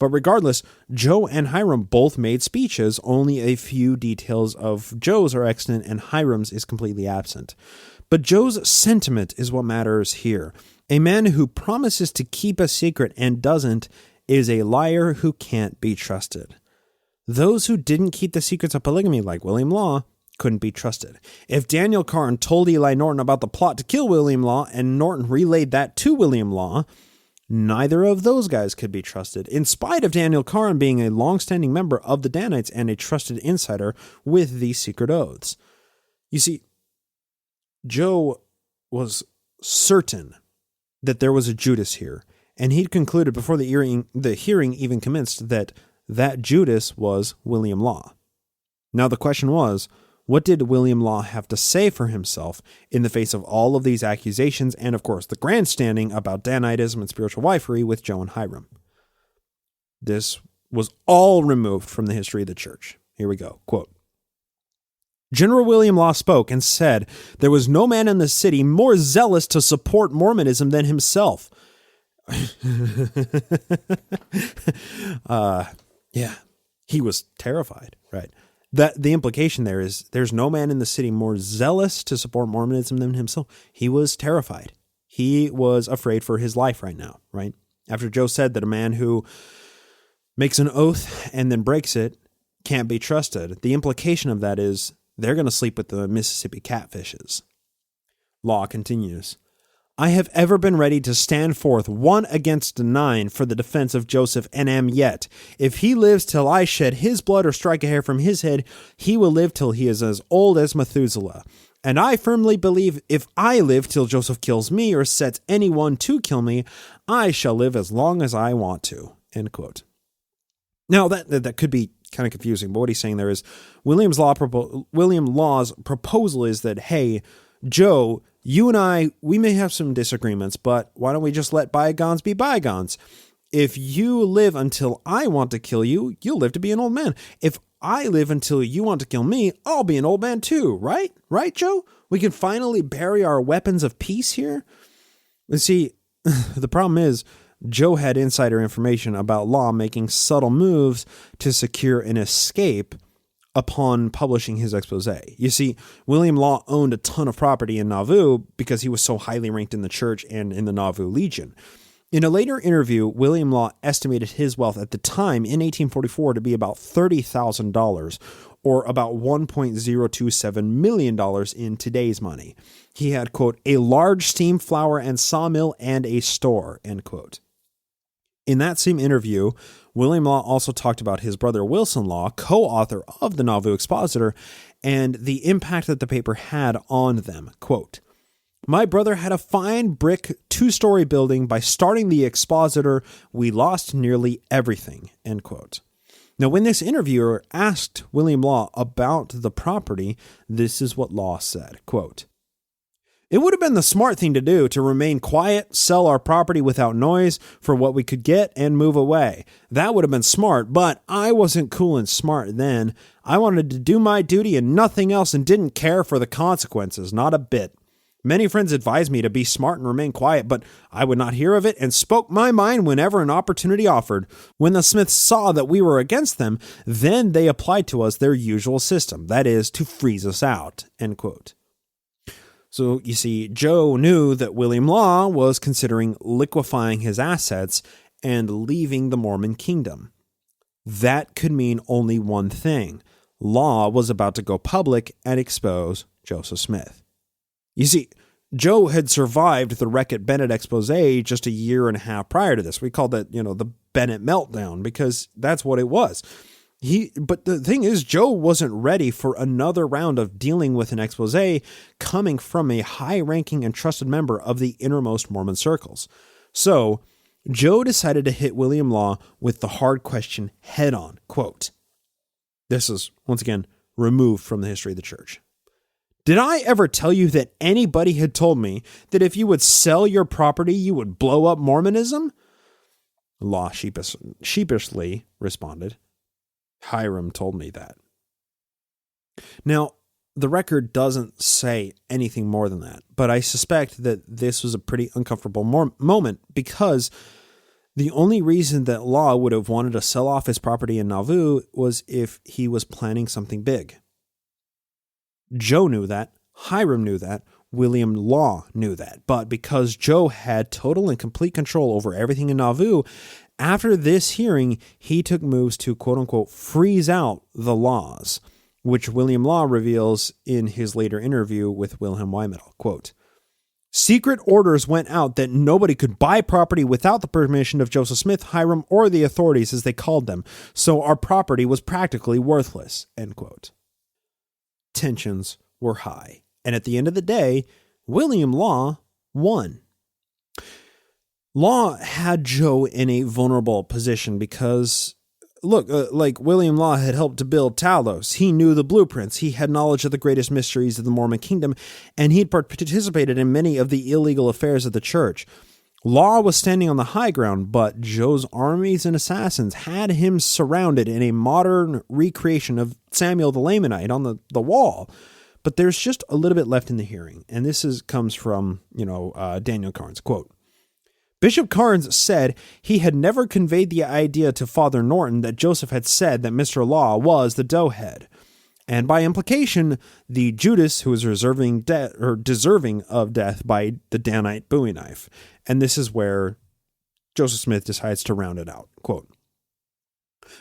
But regardless, Joe and Hiram both made speeches. Only a few details of Joe's are extant and Hiram's is completely absent. But Joe's sentiment is what matters here. A man who promises to keep a secret and doesn't is a liar who can't be trusted. Those who didn't keep the secrets of polygamy, like William Law, couldn't be trusted. If Daniel Carn told Eli Norton about the plot to kill William Law and Norton relayed that to William Law, neither of those guys could be trusted, in spite of Daniel Carn being a long-standing member of the Danites and a trusted insider with these secret oaths. You see, Joe was certain that there was a Judas here, and he'd concluded before the hearing even commenced that Judas was William Law. Now the question was, What did William Law have to say for himself in the face of all of these accusations and, of course, the grandstanding about Daniteism and spiritual wifery with Joe and Hiram? This was all removed from the history of the church. Here we go. Quote, General William Law spoke and said, there was no man in the city more zealous to support Mormonism than himself. Yeah, he was terrified, right? The implication there is there's no man in the city more zealous to support Mormonism than himself. He was terrified. He was afraid for his life right now, right? After Joe said that a man who makes an oath and then breaks it can't be trusted, the implication of that is they're going to sleep with the Mississippi catfishes. Law continues. I have ever been ready to stand forth 1 against 9 for the defense of Joseph and am yet. If he lives till I shed his blood or strike a hair from his head, he will live till he is as old as Methuselah. And I firmly believe if I live till Joseph kills me or sets anyone to kill me, I shall live as long as I want to. End quote. Now, that could be kind of confusing, but what he's saying there is William Law's proposal is that, hey, Joe, you and I, we may have some disagreements, but why don't we just let bygones be bygones? If you live until I want to kill you, you'll live to be an old man. If I live until you want to kill me, I'll be an old man too, right? Right, Joe? We can finally bury our weapons of peace here. And see, the problem is Joe had insider information about Law making subtle moves to secure an escape upon publishing his expose. You see, William Law owned a ton of property in Nauvoo because he was so highly ranked in the church and in the Nauvoo Legion. In a later interview, William Law estimated his wealth at the time in 1844 to be about $30,000 or about $1.027 million in today's money. He had, quote, a large steam flour and sawmill and a store, end quote. In that same interview, William Law also talked about his brother Wilson Law, co-author of the Nauvoo Expositor, and the impact that the paper had on them. Quote, my brother had a fine brick 2-story building. By starting the Expositor, we lost nearly everything, end quote. Now, when this interviewer asked William Law about the property, this is what Law said, quote, it would have been the smart thing to do to remain quiet, sell our property without noise for what we could get, and move away. That would have been smart, but I wasn't cool and smart then. I wanted to do my duty and nothing else and didn't care for the consequences, not a bit. Many friends advised me to be smart and remain quiet, but I would not hear of it and spoke my mind whenever an opportunity offered. When the Smiths saw that we were against them, then they applied to us their usual system, that is, to freeze us out, end quote. So, you see, Joe knew that William Law was considering liquefying his assets and leaving the Mormon kingdom. That could mean only one thing. Law was about to go public and expose Joseph Smith. You see, Joe had survived the Wreck-It Bennett expose just a year and a half prior to this. We called that, the Bennett meltdown because that's what it was. But the thing is, Joe wasn't ready for another round of dealing with an expose coming from a high-ranking and trusted member of the innermost Mormon circles. So, Joe decided to hit William Law with the hard question head-on. Quote, this is, once again, removed from the history of the church. Did I ever tell you that anybody had told me that if you would sell your property, you would blow up Mormonism? Law sheepishly responded, Hiram told me that. Now, the record doesn't say anything more than that, but I suspect that this was a pretty uncomfortable moment because the only reason that Law would have wanted to sell off his property in Nauvoo was if he was planning something big. Joe knew that, Hiram knew that, William Law knew that, but because Joe had total and complete control over everything in Nauvoo, after this hearing, he took moves to quote-unquote freeze out the laws, which William Law reveals in his later interview with Wilhelm Wymettle. Quote, secret orders went out that nobody could buy property without the permission of Joseph Smith, Hiram, or the authorities, as they called them, so our property was practically worthless, end quote. Tensions were high, and at the end of the day, William Law won. Law had Joe in a vulnerable position because look, like William Law had helped to build Talos. He knew the blueprints. He had knowledge of the greatest mysteries of the Mormon kingdom, and he'd participated in many of the illegal affairs of the church. Law was standing on the high ground, but Joe's armies and assassins had him surrounded in a modern recreation of Samuel the Lamanite on the wall. But there's just a little bit left in the hearing, and this comes from, Daniel Carnes, quote, Bishop Carnes said he had never conveyed the idea to Father Norton that Joseph had said that Mr. Law was the doughhead, and by implication, the Judas who was deserving of death by the Danite Bowie knife. And this is where Joseph Smith decides to round it out. Quote,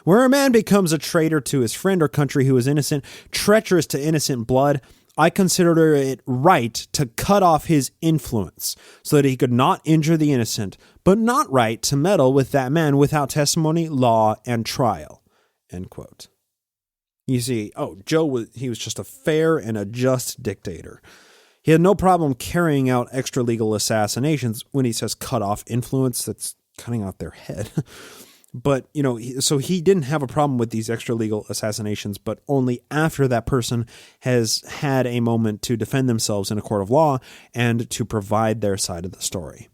where a man becomes a traitor to his friend or country who is innocent, treacherous to innocent blood, I consider it right to cut off his influence so that he could not injure the innocent, but not right to meddle with that man without testimony, law, and trial. End quote. You see, Joe was just a fair and a just dictator. He had no problem carrying out extra-legal assassinations. When he says cut off influence, that's cutting off their head. But, so he didn't have a problem with these extra-legal assassinations, but only after that person has had a moment to defend themselves in a court of law and to provide their side of the story.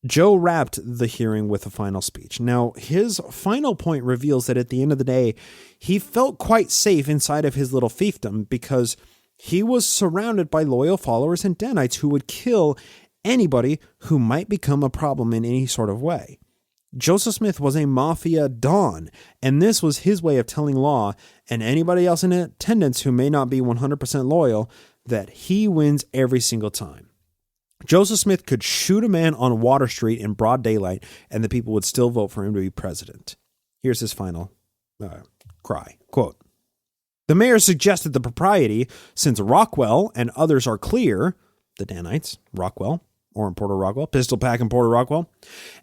Joe wrapped the hearing with a final speech. Now, his final point reveals that at the end of the day, he felt quite safe inside of his little fiefdom because he was surrounded by loyal followers and Danites who would kill anybody who might become a problem in any sort of way. Joseph Smith was a mafia don, and this was his way of telling Law and anybody else in attendance who may not be 100% loyal that he wins every single time. Joseph Smith could shoot a man on Water Street in broad daylight, and the people would still vote for him to be president. Here's his final cry. Quote, the mayor suggested the propriety, since Rockwell and others are clear, the Danites, Rockwell, or in Porter Rockwell, Pistol Pack in Porter Rockwell,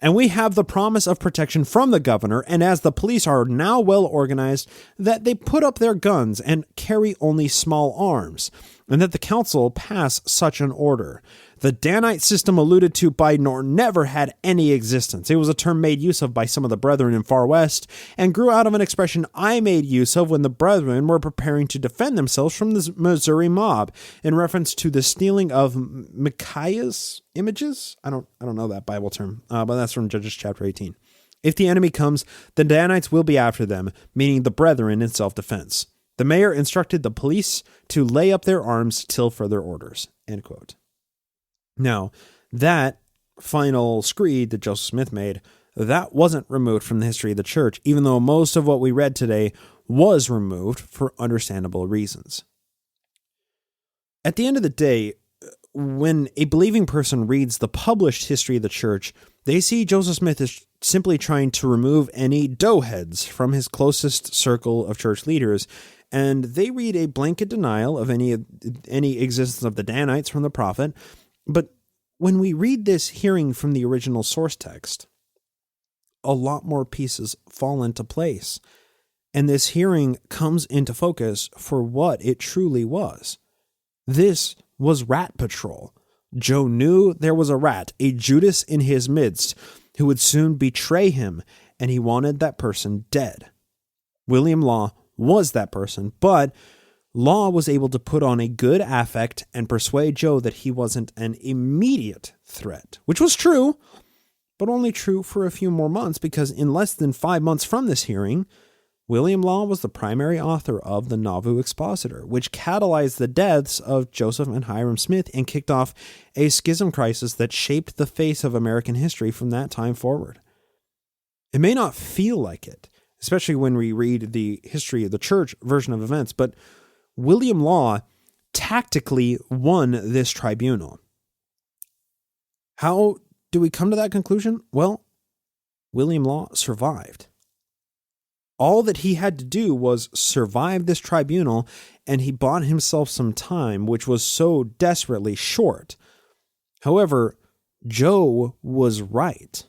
and we have the promise of protection from the governor, and as the police are now well organized, that they put up their guns and carry only small arms, and that the council pass such an order. The Danite system alluded to by Norton never had any existence. It was a term made use of by some of the brethren in Far West and grew out of an expression I made use of when the brethren were preparing to defend themselves from the Missouri mob in reference to the stealing of Micaiah's images. I don't know that Bible term, but that's from Judges chapter 18. If the enemy comes, the Danites will be after them, meaning the brethren in self-defense. The mayor instructed the police to lay up their arms till further orders. End quote. Now, that final screed that Joseph Smith made, that wasn't removed from the history of the church, even though most of what we read today was removed for understandable reasons. At the end of the day, when a believing person reads the published history of the church, they see Joseph Smith as simply trying to remove any doughheads from his closest circle of church leaders, and they read a blanket denial of any existence of the Danites from the prophet. But when we read this hearing from the original source text, a lot more pieces fall into place. And this hearing comes into focus for what it truly was. This was rat patrol. Joe knew there was a rat, a Judas in his midst, who would soon betray him, and he wanted that person dead. William Law was that person, but Law was able to put on a good affect and persuade Joe that he wasn't an immediate threat, which was true, but only true for a few more months, because in less than 5 months from this hearing, William Law was the primary author of the Nauvoo Expositor, which catalyzed the deaths of Joseph and Hiram Smith and kicked off a schism crisis that shaped the face of American history from that time forward. It may not feel like it, especially when we read the history of the church version of events, but William Law tactically won this tribunal. How do we come to that conclusion? Well, William Law survived. All that he had to do was survive this tribunal, and he bought himself some time, which was so desperately short. However, Joe was right.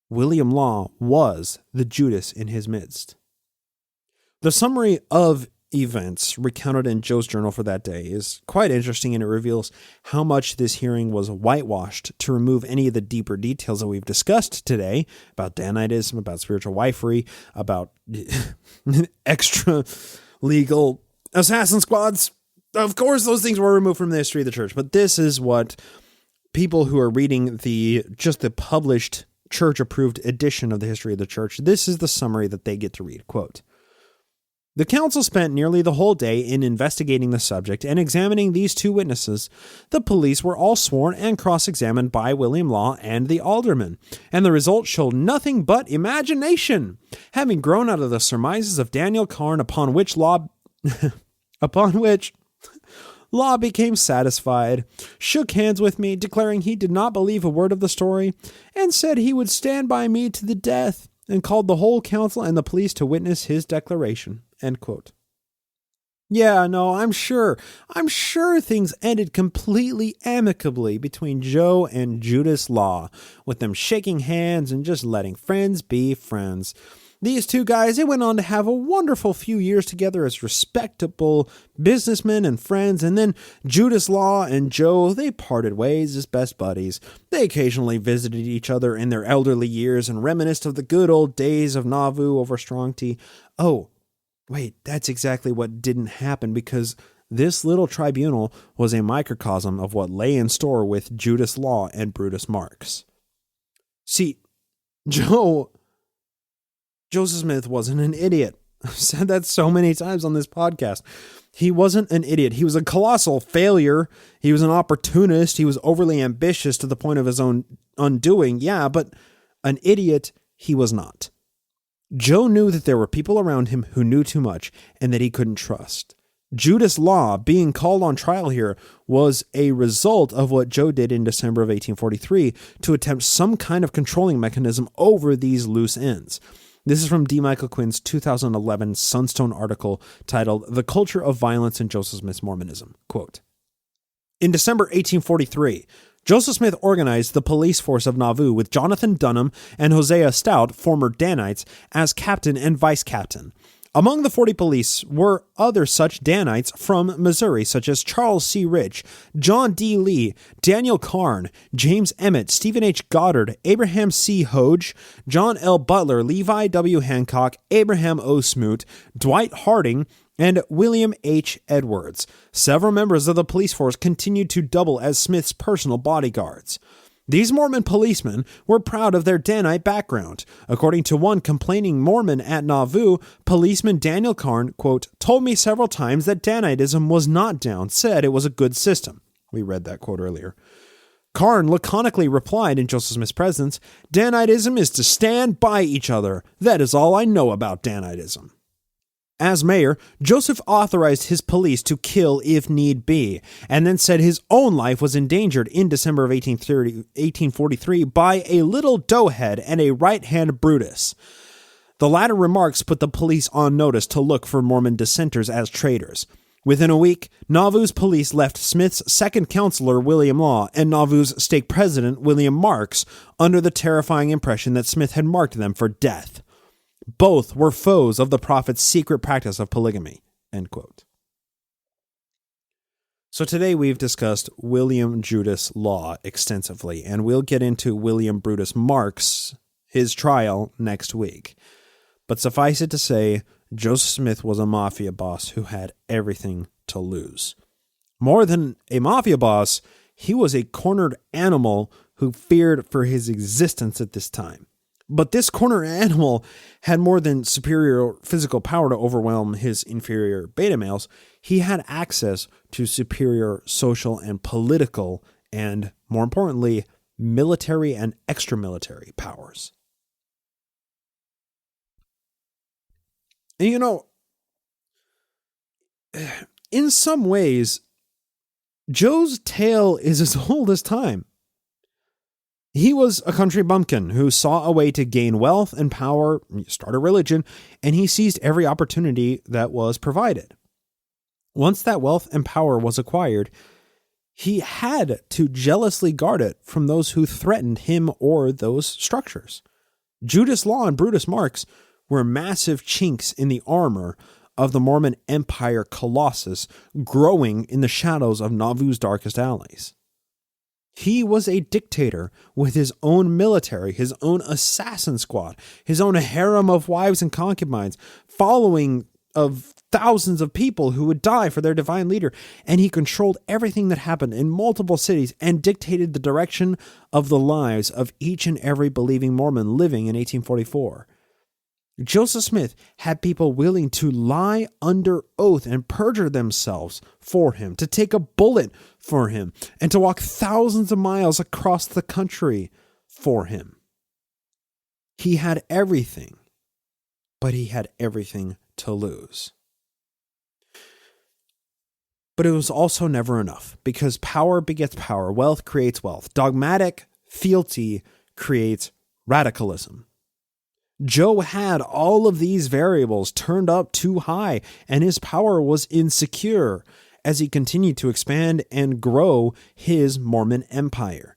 William Law was the Judas in his midst. The summary of events recounted in Joe's journal for that day is quite interesting, and it reveals how much this hearing was whitewashed to remove any of the deeper details that we've discussed today about Daniteism, about spiritual wifery, about extra legal assassin squads. Of course, those things were removed from the history of the church, but this is what people who are reading the published church-approved edition of the history of the church, this is the summary that they get to read. Quote, "The council spent nearly the whole day in investigating the subject and examining these two witnesses. The police were all sworn and cross-examined by William Law and the alderman, and the result showed nothing but imagination. Having grown out of the surmises of Daniel Carn upon which Law became satisfied, shook hands with me, declaring he did not believe a word of the story, and said he would stand by me to the death, and called the whole council and the police to witness his declaration." End quote. Yeah, no, I'm sure things ended completely amicably between Joe and Judas Law, with them shaking hands and just letting friends be friends. These two guys, they went on to have a wonderful few years together as respectable businessmen and friends, and then Judas Law and Joe, they parted ways as best buddies. They occasionally visited each other in their elderly years and reminisced of the good old days of Nauvoo over strong tea. Oh, wait, that's exactly what didn't happen, because this little tribunal was a microcosm of what lay in store with Judas Law and Brutus Marks. See, Joseph Smith wasn't an idiot. I've said that so many times on this podcast. He wasn't an idiot. He was a colossal failure. He was an opportunist. He was overly ambitious to the point of his own undoing. Yeah, but an idiot he was not. Joe knew that there were people around him who knew too much and that he couldn't trust. Judas Law being called on trial here was a result of what Joe did in December of 1843 to attempt some kind of controlling mechanism over these loose ends. This is from D. Michael Quinn's 2011 Sunstone article titled "The Culture of Violence in Joseph Smith's Mormonism." Quote, "In December 1843, Joseph Smith organized the police force of Nauvoo with Jonathan Dunham and Hosea Stout, former Danites, as captain and vice captain. Among the 40 police were other such Danites from Missouri, such as Charles C. Rich, John D. Lee, Daniel Carn, James Emmett, Stephen H. Goddard, Abraham C. Hoge, John L. Butler, Levi W. Hancock, Abraham O. Smoot, Dwight Harding, and William H. Edwards. Several members of the police force continued to double as Smith's personal bodyguards. These Mormon policemen were proud of their Danite background. According to one complaining Mormon at Nauvoo, policeman Daniel Carn, quote, told me several times that Daniteism was not down, said it was a good system. We read that quote earlier. Carn laconically replied in Joseph Smith's presence, Daniteism is to stand by each other. That is all I know about Daniteism. As mayor, Joseph authorized his police to kill if need be, and then said his own life was endangered in December of 1843 by a little doughhead and a right-hand Brutus. The latter remarks put the police on notice to look for Mormon dissenters as traitors. Within a week, Nauvoo's police left Smith's second counselor, William Law, and Nauvoo's stake president, William Marks, under the terrifying impression that Smith had marked them for death. Both were foes of the prophet's secret practice of polygamy. End quote. So today we've discussed William Judas Law extensively, and we'll get into William Brutus Marks, his trial, next week. But suffice it to say, Joseph Smith was a mafia boss who had everything to lose. More than a mafia boss, he was a cornered animal who feared for his existence at this time. But this corner animal had more than superior physical power to overwhelm his inferior beta males. He had access to superior social and political and, more importantly, military and extra-military powers. And you know, in some ways, Joe's tale is as old as time. He was a country bumpkin who saw a way to gain wealth and power, start a religion, and he seized every opportunity that was provided. Once that wealth and power was acquired, he had to jealously guard it from those who threatened him or those structures. Judas Law and Brutus Marks were massive chinks in the armor of the Mormon Empire colossus growing in the shadows of Nauvoo's darkest alleys. He was a dictator with his own military, his own assassin squad, his own harem of wives and concubines, following of thousands of people who would die for their divine leader, and he controlled everything that happened in multiple cities and dictated the direction of the lives of each and every believing Mormon living in 1844. Joseph Smith had people willing to lie under oath and perjure themselves for him, to take a bullet for him, and to walk thousands of miles across the country for him. He had everything, but he had everything to lose. But it was also never enough, because power begets power, wealth creates wealth, dogmatic fealty creates radicalism. Joe had all of these variables turned up too high, and his power was insecure as he continued to expand and grow his Mormon empire.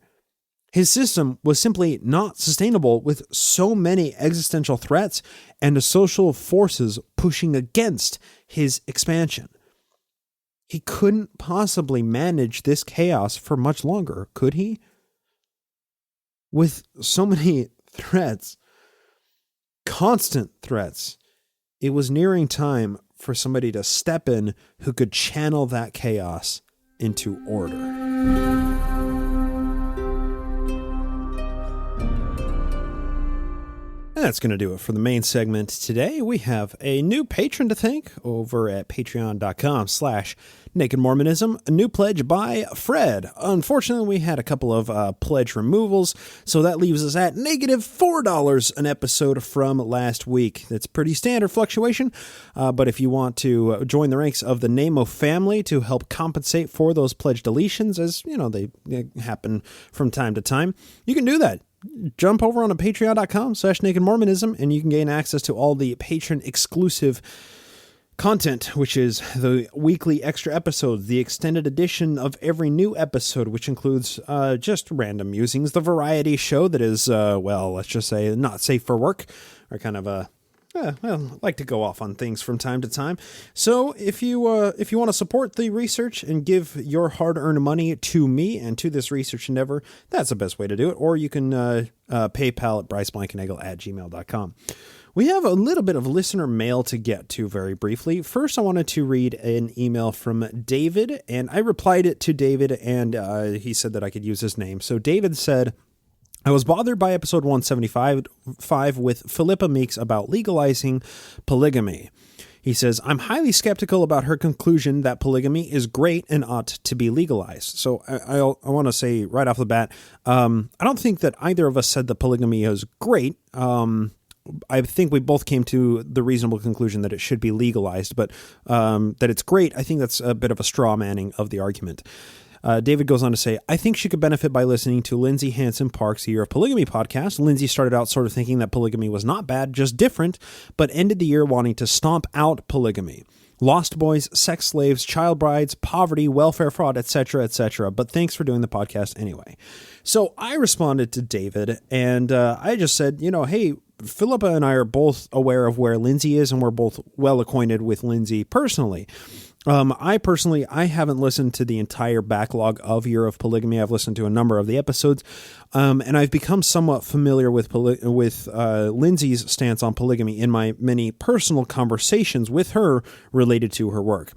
His system was simply not sustainable with so many existential threats and the social forces pushing against his expansion. He couldn't possibly manage this chaos for much longer, could he? With so many threats, constant threats, it was nearing time for somebody to step in who could channel that chaos into order. That's going to do it for the main segment today. We have a new patron to thank over at patreon.com/Naked Mormonism. A new pledge by Fred. Unfortunately, we had a couple of pledge removals, so that leaves us at -$4 an episode from last week. That's pretty standard fluctuation, but if you want to join the ranks of the Namo family to help compensate for those pledge deletions, as you know, they happen from time to time, you can do that. Jump over on patreon.com/Naked Mormonism, and you can gain access to all the patron exclusive content, which is the weekly extra episodes, the extended edition of every new episode, which includes just random musings, the variety show that is, well, let's just say not safe for work, or kind of like to go off on things from time to time. So if you want to support the research and give your hard-earned money to me and to this research endeavor, that's the best way to do it. Or you can PayPal at briceblankenegel@gmail.com. We have a little bit of listener mail to get to very briefly. First, I wanted to read an email from David, and I replied it to David, and he said that I could use his name. So David said, I was bothered by episode 175 with Philippa Meeks about legalizing polygamy. He says, I'm highly skeptical about her conclusion that polygamy is great and ought to be legalized. So I want to say right off the bat, I don't think that either of us said that polygamy is great. I think we both came to the reasonable conclusion that it should be legalized, but that it's great, I think that's a bit of a straw manning of the argument. David goes on to say, I think she could benefit by listening to Lindsay Hansen Park's Year of Polygamy podcast. Lindsay started out sort of thinking that polygamy was not bad, just different, but ended the year wanting to stomp out polygamy. Lost boys, sex slaves, child brides, poverty, welfare fraud, etc., etc. But thanks for doing the podcast anyway. So I responded to David, and I just said, hey, Philippa and I are both aware of where Lindsay is, and we're both well acquainted with Lindsay personally. I haven't listened to the entire backlog of Year of Polygamy. I've listened to a number of the episodes, and I've become somewhat familiar with Lindsay's stance on polygamy in my many personal conversations with her related to her work.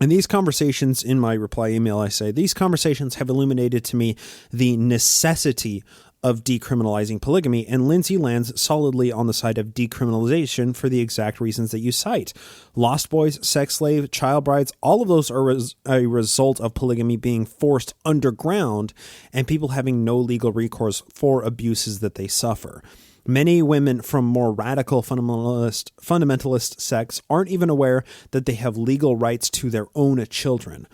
And these conversations, in my reply email, I say, these conversations have illuminated to me the necessity of decriminalizing polygamy, and Lindsay lands solidly on the side of decriminalization for the exact reasons that you cite. Lost boys, sex slave, child brides, all of those are a result of polygamy being forced underground and people having no legal recourse for abuses that they suffer. Many women from more radical fundamentalist sects aren't even aware that they have legal rights to their own children.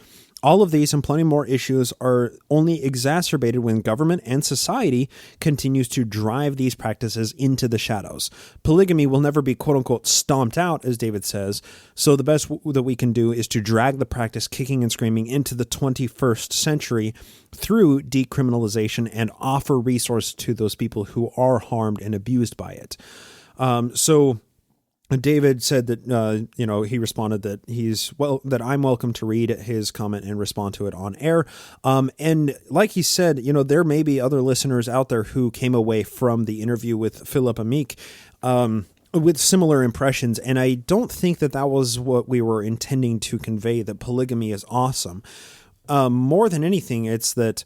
All of these and plenty more issues are only exacerbated when government and society continues to drive these practices into the shadows. Polygamy will never be quote-unquote stomped out, as David says, so the best that we can do is to drag the practice kicking and screaming into the 21st century through decriminalization and offer resources to those people who are harmed and abused by it. So David said that, he responded that that I'm welcome to read his comment and respond to it on air. And like he said, there may be other listeners out there who came away from the interview with Philip Amick, with similar impressions. And I don't think that was what we were intending to convey, that polygamy is awesome. More than anything, it's that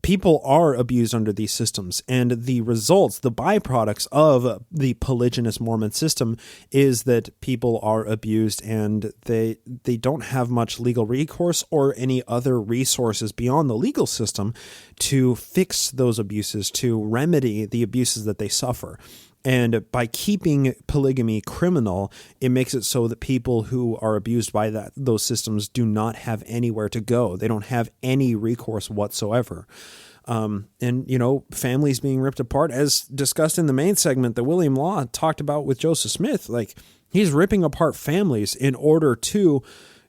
people are abused under these systems, and the results, the byproducts of the polygynous Mormon system is that people are abused, and they don't have much legal recourse or any other resources beyond the legal system to fix those abuses, to remedy the abuses that they suffer. And by keeping polygamy criminal, it makes it so that people who are abused by those systems do not have anywhere to go. They don't have any recourse whatsoever. Families being ripped apart, as discussed in the main segment that William Law talked about with Joseph Smith. Like, he's ripping apart families in order to,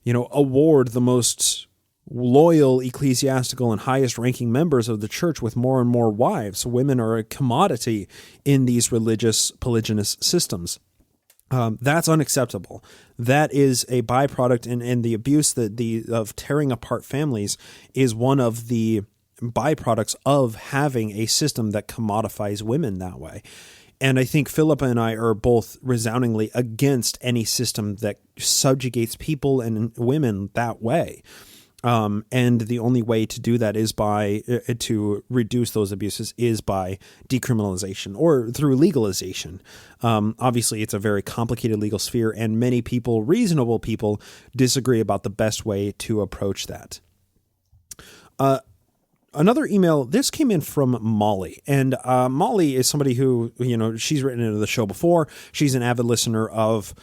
award the most loyal ecclesiastical and highest ranking members of the church with more and more wives. Women are a commodity in these religious polygynous systems. That's unacceptable. That is a byproduct, and the abuse of tearing apart families is one of the byproducts of having a system that commodifies women that way. And I think Philippa and I are both resoundingly against any system that subjugates people and women that way. And the only way to do that is to reduce those abuses is by decriminalization or through legalization. Obviously, it's a very complicated legal sphere, and many people, reasonable people, disagree about the best way to approach that. Another email, this came in from Molly, and Molly is somebody who, she's written into the show before. She's an avid listener of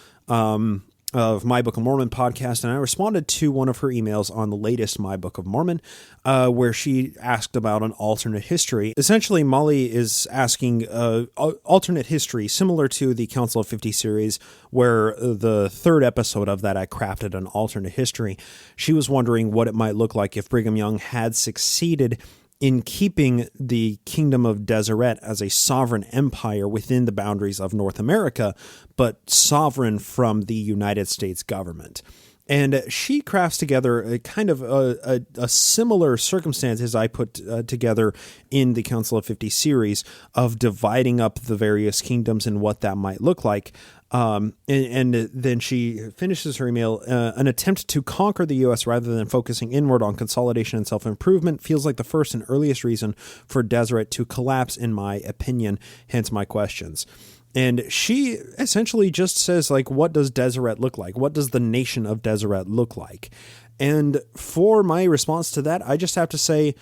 My Book of Mormon podcast, and I responded to one of her emails on the latest My Book of Mormon, where she asked about an alternate history. Essentially, Molly is asking alternate history, similar to the Council of 50 series, where the third episode of that I crafted an alternate history. She was wondering what it might look like if Brigham Young had succeeded in keeping the Kingdom of Deseret as a sovereign empire within the boundaries of North America, but sovereign from the United States government. And she crafts together a kind of a similar circumstance as I put together in the Council of 50 series of dividing up the various kingdoms and what that might look like. And then she finishes her email, an attempt to conquer the U.S. rather than focusing inward on consolidation and self-improvement feels like the first and earliest reason for Deseret to collapse, in my opinion, hence my questions. And she essentially just says, what does Deseret look like? What does the nation of Deseret look like? And for my response to that, I just have to say,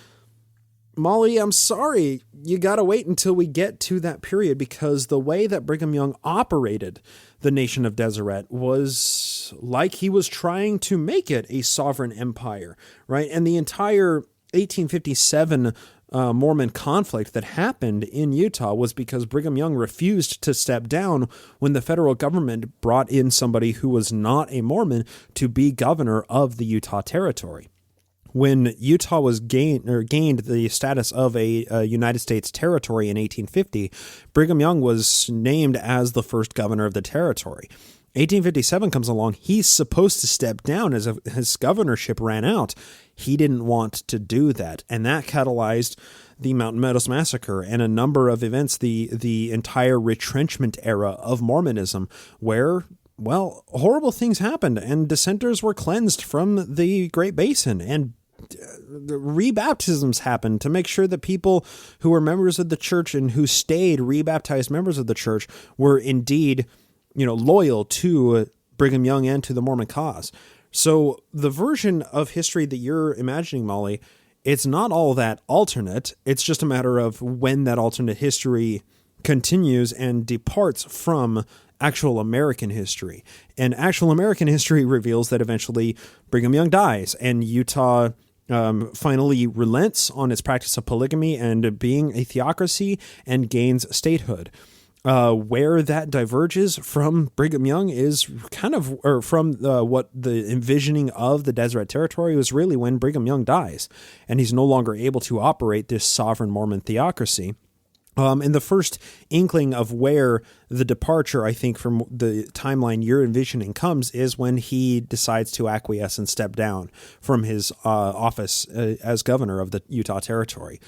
Molly, I'm sorry. You got to wait until we get to that period, because the way that Brigham Young operated the nation of Deseret was like he was trying to make it a sovereign empire, right? And the entire 1857 Mormon conflict that happened in Utah was because Brigham Young refused to step down when the federal government brought in somebody who was not a Mormon to be governor of the Utah Territory. When Utah was gained the status of a United States territory in 1850, Brigham Young was named as the first governor of the territory. 1857 comes along. He's supposed to step down as his governorship ran out. He didn't want to do that, and that catalyzed the Mountain Meadows Massacre and a number of events, the entire retrenchment era of Mormonism, where, well, horrible things happened, and dissenters were cleansed from the Great Basin, and rebaptisms happened to make sure that people who were members of the church and who stayed rebaptized members of the church were indeed, loyal to Brigham Young and to the Mormon cause. So the version of history that you're imagining, Molly, it's not all that alternate. It's just a matter of when that alternate history continues and departs from actual American history. And actual American history reveals that eventually Brigham Young dies and Utah finally relents on its practice of polygamy and being a theocracy and gains statehood. Where that diverges from Brigham Young is from what the envisioning of the Deseret Territory was really when Brigham Young dies, and he's no longer able to operate this sovereign Mormon theocracy. And the first inkling of where the departure, I think, from the timeline you're envisioning comes is when he decides to acquiesce and step down from his office as governor of the Utah Territory.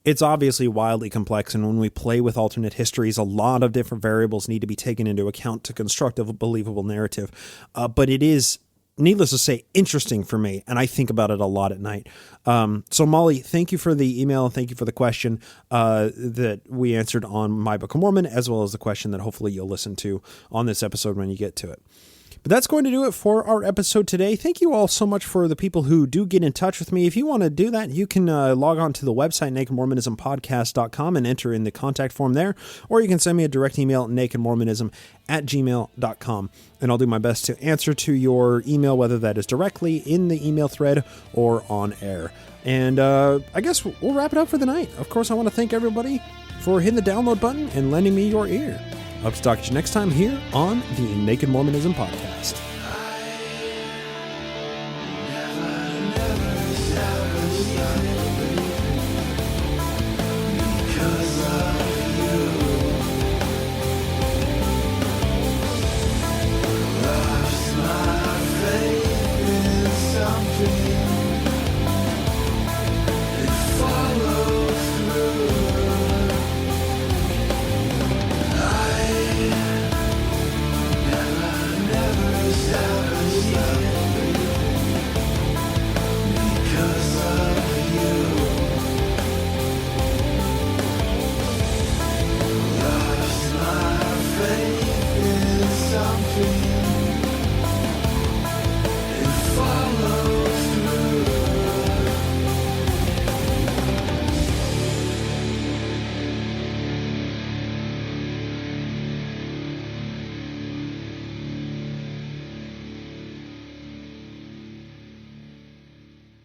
It's obviously wildly complex, and when we play with alternate histories, a lot of different variables need to be taken into account to construct a believable narrative. But it is, needless to say, interesting for me, and I think about it a lot at night. So Molly, thank you for the email, and thank you for the question that we answered on My Book of Mormon, as well as the question that hopefully you'll listen to on this episode when you get to it. But that's going to do it for our episode today. Thank you all so much for the people who do get in touch with me. If you want to do that, you can log on to the website, nakedmormonismpodcast.com, and enter in the contact form there, or you can send me a direct email at nakedmormonism@gmail.com, and I'll do my best to answer to your email, whether that is directly in the email thread or on air. And I guess we'll wrap it up for the night. Of course, I want to thank everybody for hitting the download button and lending me your ear. Hope to talk to you next time here on the Naked Mormonism Podcast.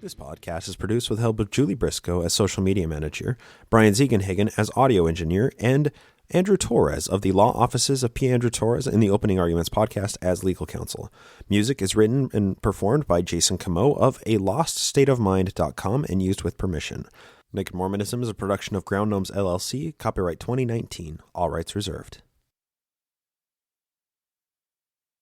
This podcast is produced with the help of Julie Briscoe as social media manager, Brian Ziegenhagen as audio engineer, and Andrew Torres of the law offices of P. Andrew Torres in the Opening Arguments podcast as legal counsel. Music is written and performed by Jason Camo of aloststateofmind.com and used with permission. Naked Mormonism is a production of Ground Gnomes LLC, copyright 2019, all rights reserved.